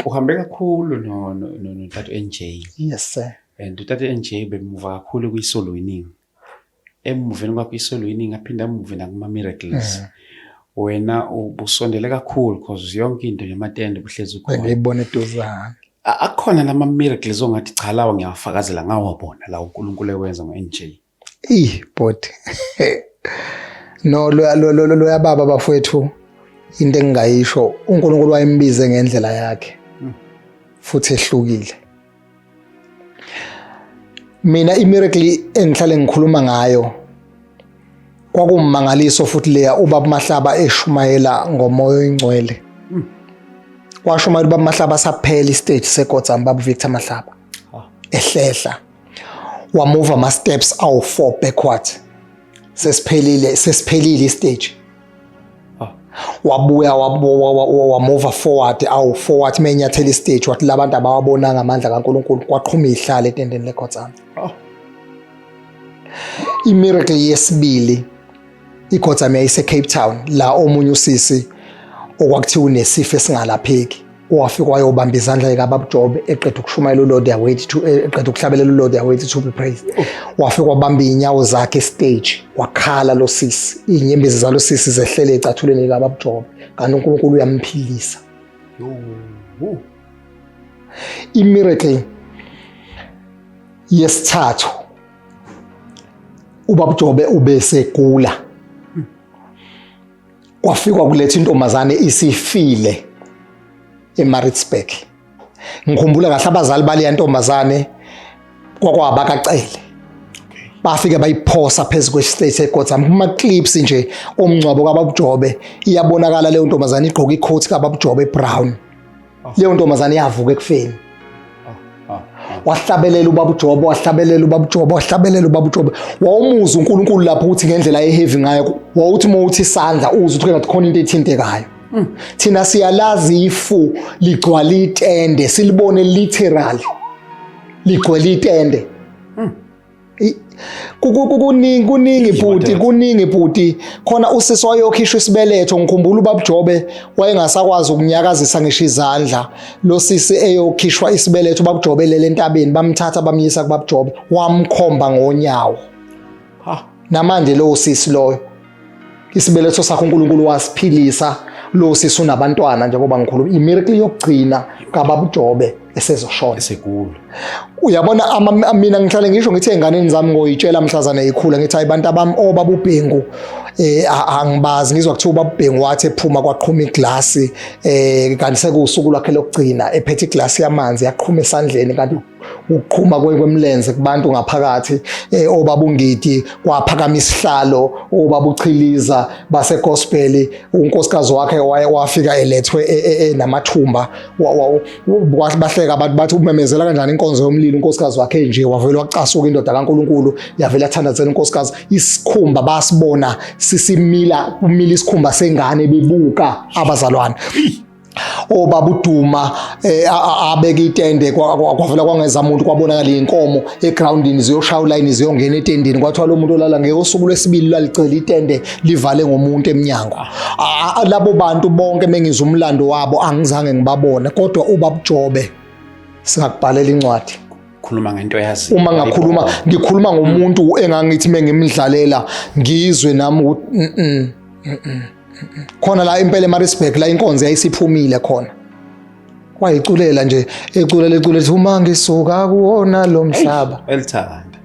uhambe kakhulu no Tata NJ. Yes sir. And Tata NJ bemuva kakhulu kwiSoul Winning. Emuveni kwakho iSoul Winning aphinda emuve nakuma Miracles. Wena ubusondele kakhulu because yonke into yamatende buhlezi ukhona. Ngiyibona eduzana. Akhona nama miracles ongathi cha lawa ngiyafakazela ngawabona la uNkulunkulu ewenza ngo-NJ. But no lo yababa bafowethu into engingayisho uNkulunkulu wayembize ngendlela yakhe futhi ehlukile. Mina imiracle engihlale ngikhuluma ngayo kwakummangaliso futhi leya ubaba Mahlaba eshumayela ngomoya oyingcwele. Washumayela ubaba Mahlaba saphela istage seGodzama baba Victor Mahlaba ehlehla wamuva ama steps awu4 backward sesiphelile istage wabuya wamuva forward awu4 menyathela istage wathi labantu abawabonanga amandla kaNkulunkulu kwaqhuma ihlala etendeni leGodzama. Imiracle yesibili iGodzama yayise Cape Town la omunye usisi okwakuthiwa unesifo esingalapheki wafika wayobamba izandla zikaBaba Jobe eqeda ukushumayela uLord yawethu to eqeda ukuhlabelela uLord yawethu to be praised. Wafika wabamba inyawo zakhe stage wakhala lo sisi inyembezi zalo sisi zehlele ecathuleni likaBaba Jobe kanti uNkulunkulu uyamphilisa. Imiracle yesithathu uBaba Jobe ubesegula kwafika kuletha intombazane isifile eMaritzburg. Ngikhumbula kahle abazali bale ntombazane kwakwabakacele. Bafike bayiphosa phezulu kwestage seGodzama kuma clips nje omncwabo kaBaba Jobe iyabonakala leyo ntombazane igqoka icoat kaBaba Jobe brown. Leyo ntombazane yavuka ekufeni. Wahlabelela uBaba Jobe wahlabelela wawumuza uNkulunkulu lapho ukuthi ngendlela eheavy ngayo wawuthi mawuthi isandla uze ukuthi ngathi khona into ethintekayo. Thina siyalazi ifu ligcwala itende silibone literally ligcwala itende. Kuningi bhuti khona usisi wayokhishwa isibeletho ngikhumbula uBaba Jobe wayengasakwazi ukunyakazisa ngisho izandla lo sisi eyokhishwa isibeletho uBaba Jobe lele entabeni bamthatha bamyisa kuBaba Jobe wamkhomba ngonyawo namanje lo sisi loyo isibeletho sakho uNkulunkulu wasiphilisa lo sisi unabantwana njengoba ngikhuluma imiracle yokugcina kaBaba Jobe esezoshona esekulu. Uyabona mina ngihlale ngisho ngithi enganeni zami ngoyitshela mhlazana eyikhula ngithi abantu abami obaba uBhengu angibazi ngizwa kuthiwa ubaba uBhengu wathi ephuma kwaqhuma iglasi kanti sekusuku lwakhe lokugcina ephethe iglasi yamanzi yaqhuma esandleni kanti ukuqhuma kwemlenze kubantu ngaphakathi obaba uNgidi kwaphakama isihlalo obaba uChiliza base gospel unkosikazi wakhe wafika elethwe namathumba bahleka abantu bathi umemezela kanjani inkonzo yomlilo unkosikazi wakhe nje wavela wacasuka indoda kaNkulunkulu yavela athandazela unkosikazi isikhumba basibona sisimila kumila isikhumba sengane bebuka abazalwane obabuduma abeka itende kwavela kwangeza umuntu kwabonakala inkomo egroundini ziyoshaya uline ziyongena etendeni kwathiwa lo muntu olala ngeyosuku lwesibili lalicela itende livale ngomuntu eminyango. Labo bantu bonke mengizwa umlando wabo angizange ngibabone kodwa ubabujobe singakubhalela incwadi. Khuluma ngento yazi. Uma ngakhuluma ngikhuluma ngomuntu engangithi mengimdlalela ngizwe nami ukuthi khona la impela eMaritzburg la inkonzo yayisiphumile khona wayiculela nje eculela uma ngisuka kuwona lo mhlaba elithanda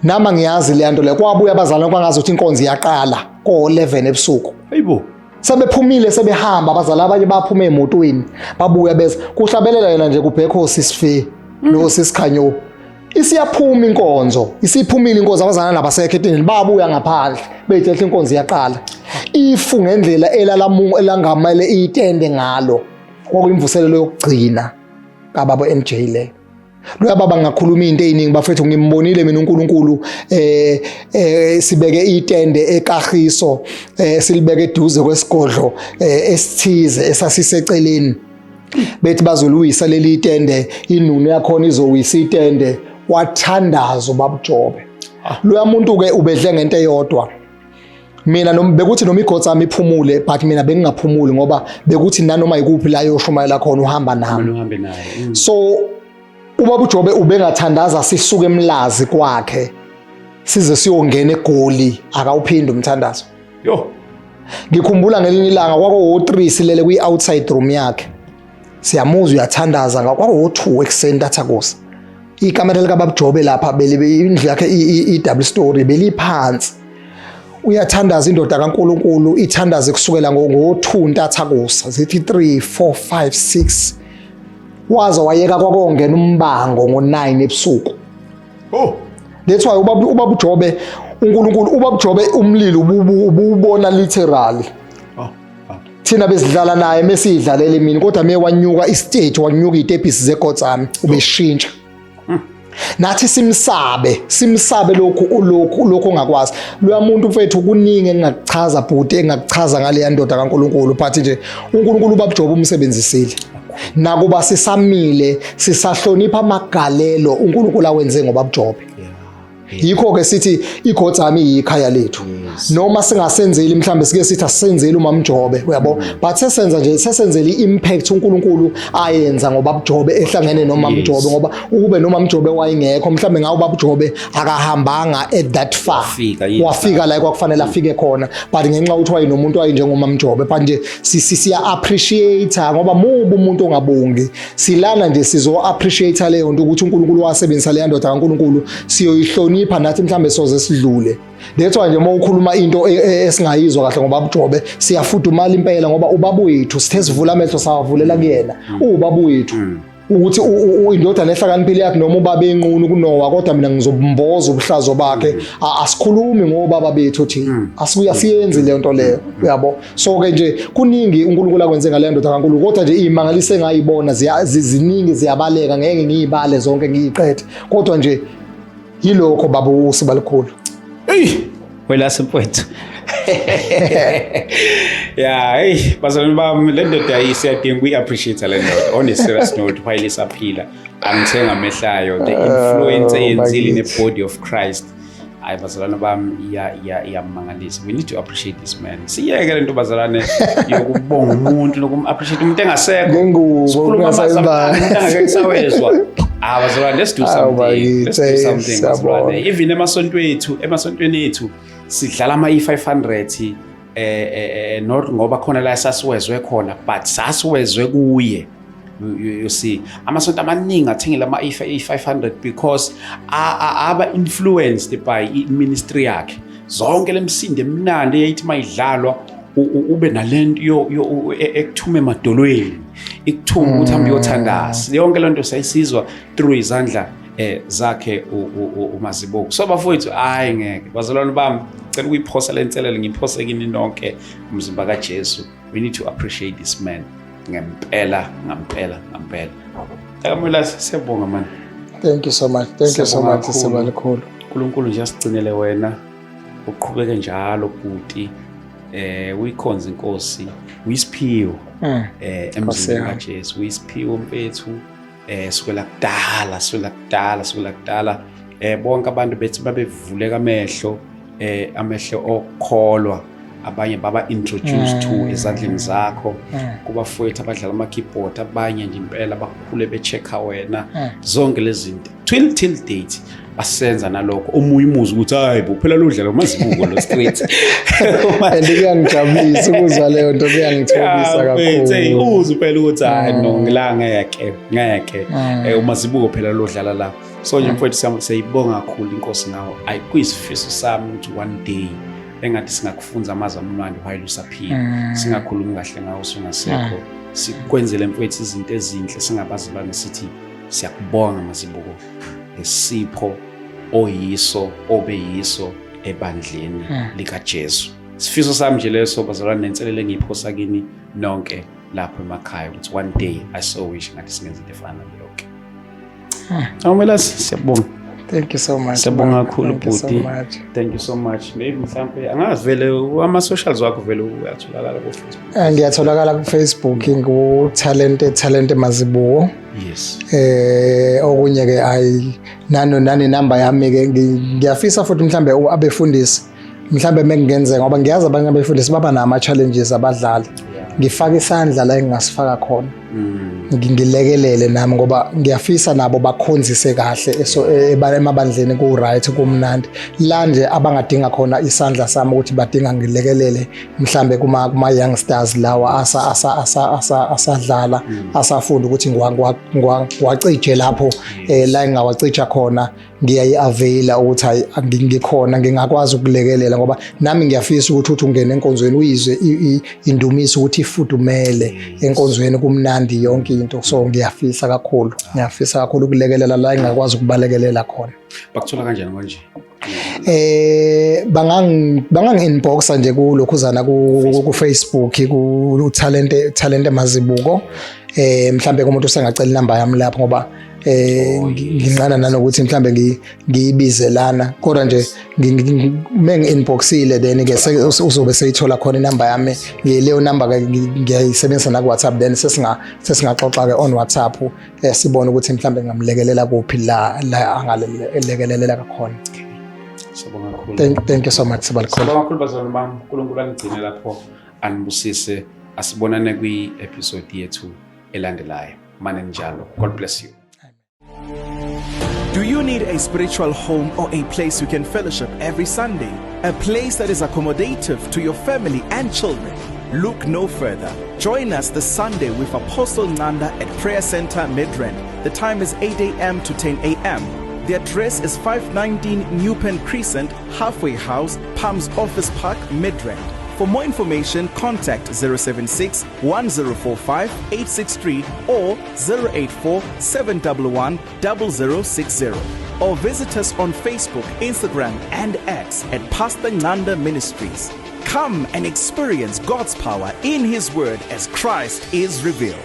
nama ngiyazi le nto le kwabuya abazalwane kwangazothi inkonzo iyaqala ko11 ebusuku hayibo sebephumile sebehamba abazalwane abanye baphuma emotweni babuya bese kuhlabelela yena nje kubhekho sisife lo sisikhanyo isiyaphuma inkonzo isiphumile inkonzo abazalwane nabasekho etendeni babuya ngaphandle bethi inkonzo iyaqala ifu ngendlela elangamele itende ngalo kwakuyimvuselelo yokugcina kababa NJ le lo baba ngakhuluma into eziningi bafethu ngimbonile mina uNkulunkulu sibeke itende eKagiso silibeke eduze kwesigodlo esithize esasiseceleni bethi bazoluyisa leli itende inunu yakhona izowisa itende wathandaza babujobe lo muntu ke ubedle ngento eyodwa mina bekuthi noma igotsi ami iphumule but mina bengingaphumuli ngoba bekuthi nanoma ikuphi la yoshumayela khona uhamba nami so ubabujobe ubengathandaza sisuke emlazi kwakhe size siyongena egoli akawuphindi umthandazo yo ngikhumbula ngelinye ilanga kwako-3 silele kwi-outside room yakhe siyamuzwa uyathandaza kwako-2 ekuseni tathakusa ikamera likababujobe lapha indlu yakhe i-double story beliphansi uyathandaza indoda kaNkulunkulu ithandaze kusukela ngo2 ntathakusa zithi 3 4 5 6 waza wayeka kwakongena umbango ngo9 ebusuku that's why ubabujobe uNkulunkulu ubabujobe umlilo ububona literally thina bezidlala naye mesidlalela mina kodwa me wanyuka istage wanyuka itepisi zegotsami ubeshintsha nathi simsabe lokho ongakwazi lo muntu mfethu kuningi engakuchaza bhuti engakuchaza ngale ndoda kaNkulunkulu but nje uNkulunkulu ubabujobe umsebenzisile nakuba sisamile sisahlonipha amagalelo uNkulunkulu awenze ngoba bujobe yikho ke sithi igotsami yikhaya lethu noma singasenzeli mhlambe sike sithi asenzeli uMamjobe uyabo but sesenzela iimpact uNkulunkulu ayenza ngoba bujobe ehlangene noMamjobe ngoba ukube noMamjobe wayengekho mhlambe ngawo babujobe akahambanga at that far wafika la kwakufanele afike khona but ngenxa ukuthi wayenomuntu ayinjengoMamjobe but nje siya appreciate ngoba mubu umuntu ongabongi silana nje sizo appreciate leyo nto ukuthi uNkulunkulu wasebenzisa le ndoda kaNkulunkulu siyoyihlonipha nathi mhlambe soze sidlule that's why nje uma ukhuluma into esingayizwa kahle ngoba bujobe siyafudumala impela ngoba ubaba wethu sithe sivula amehlo sawavulela kuyena ubaba wethu ukuthi indodana ehlakaniphile yakhe noma ubaba enqunu kunowa kodwa mina ngizobumboza ubuhlazo bakhe asikhulumi ngobaba bethu thina asibuya siyenze le nto leyo uyabo so ke nje kuningi uNkulunkulu akwenze ngale ndoda kaNkulunkulu kodwa nje imangalise ngayibona ziningi ziyabaleka ngeke ngiyibale zonke ngiyiqede kodwa nje yilokho baba usibalikhulu wela simfowethu yeah hey bazalwane bami le ndoda ayisiyadinga ukuyi-appreciate le ndoda on a serious note while isaphila angithenga amehlayo the influence eyenzile ne-body of Christ hayi bazalwane bami iyamangalisa we need to appreciate this man siyeke le nto bazalwane yokubonga umuntu nokum-appreciate umuntu engasekho sikhuluma umuntu angakesawezwa bazalwane let's do something bazalwane even emasontweni ethu sidlala ama-E500 not ngoba khona la sasiwezwe khona but sasiwezwe kuye you see amasonto amaningi athengile ama-E500 because aba influenced by ministry yakhe zonke lemsindo emnandi eyayithi mayidlalwa ube nalento ekuthume emadolweni ikuthuma ukuthi hambe uyothandaza yonke lento sayisizwa through izandla zakhe uMazibuko so bafowethu hayi ngeke bazalwane bami cela ukuyiphosa lenselelo ngiphosa kini nonke umzimba kaJesu we need to appreciate this man ngempela akamela siyabonga man thank you so much sibalikhulu uNkulunkulu nje asigcinele wena uqhubeke njalo bhuti uyikhonza inkosi uyisiphiwo emzini kaJesu uyisiphiwo mfethu sukela kudala bonke abantu bethi babevuleka amehlo okukholwa abanye baba introduced to ezandleni zakho kubafowethu abadlala ama keyboard abanye nje impela bakhule bechecka wena zonke lezi zinto till date basenza nalokho omunye umuzi ukuthi hayi bo phela lo dlala umazibuko lo straight andikuyangijabulisa ukuzwa leyo nto kuyangithobisa kakhulu uze phela ukuthi hayi no ngeke umazibuko phela lo dlala la so nje mfowethu siyayibonga kakhulu inkosi ngawo ayikuyisifiso sami ukuthi one day engathi singakufunza amazwi amnandi while usaphila singakhulumi kahle ngawo sungasekho sikwenzele mfowethu izinto ezinhle singabazibani sithi siyakubonga mazibuko ngesipho oyiso obeyiso ebandleni likaJesu sifiso sami nje leso bazalwane nenselele engiyiphosa kini nonke lapho emakhaya ukuthi one day I so wish ngathi singenze into efana nalokho awumela siyabonga. Thank you so much. Siyabonga kakhulu bhuti. Thank you so much. Maybe mhlambe angazi vele ama socials wakho vele uyatholakala ku Facebook. Ngiyatholakala ku Facebook talent Mazibuko. Yes. Okunye ke nani number yami ke ngiyafisa futhi mhlambe abefundisi mhlambe mengenzeka ngoba ngiyazi abanye abefundisi baba nama challenges abadlali. Ngifaka isandla la engasifaka khona ngilekelele nami ngoba ngiyafisa nabo bakhonzise kahle emabandleni ku right kumnandi la nje abangadinga khona isandla sami ukuthi badinga ngilekelele mhlambe kuma youngsters lawa asadlala asafunda ukuthi ngiwacije lapho la engawacija khona ngiyayiavaila ukuthi hayi ngikhona ngingakwazi ukulekelela ngoba nami ngiyafisa ukuthi ungene enkonzweni uyizwe indumiso ukuthi ifudumele enkonzweni kumnandi yonke into so ngiyafisa kakhulu ukulekelela la engakwazi ukubalekelela khona. Bakuthola kanjani manje? Bangangi inboxa nje kulokhuzana ku Facebook ku talent Mazibuko mhlambe kumuntu usengacela inamba yami lapho ngoba nginqana nanokuthi mhlambe ngiyibize lana kodwa nje mengi-inboxile then ke uzobe seyithola khona inamba yami leyo number ke ngiyayisebenzisa na ku WhatsApp then sesingaxoxa ke on WhatsApp sibone ukuthi mhlambe ngamlekelela kuphi la angalekelela kakhona. Sibonga kakhulu. Thank you so much Sibalikhona. Sibonga kakhulu bazalwane bami uNkulunkulu angigcine lapho anibusise asibonane kwi episode yethu elandelayo mane njalo. God bless you. Do you need a spiritual home or a place you can fellowship every Sunday? A place that is accommodative to your family and children? Look no further. Join us this Sunday with Apostle Nanda at Prayer Center Midrand. The time is 8 a.m. to 10 a.m. The address is 519 New Pen Crescent, Halfway House, Palms Office Park, Midrand. For more information, contact 076 1045 863 or 084 711 0060. Or visit us on Facebook, Instagram, and X at Pastor Nanda Ministries. Come and experience God's power in His Word as Christ is revealed.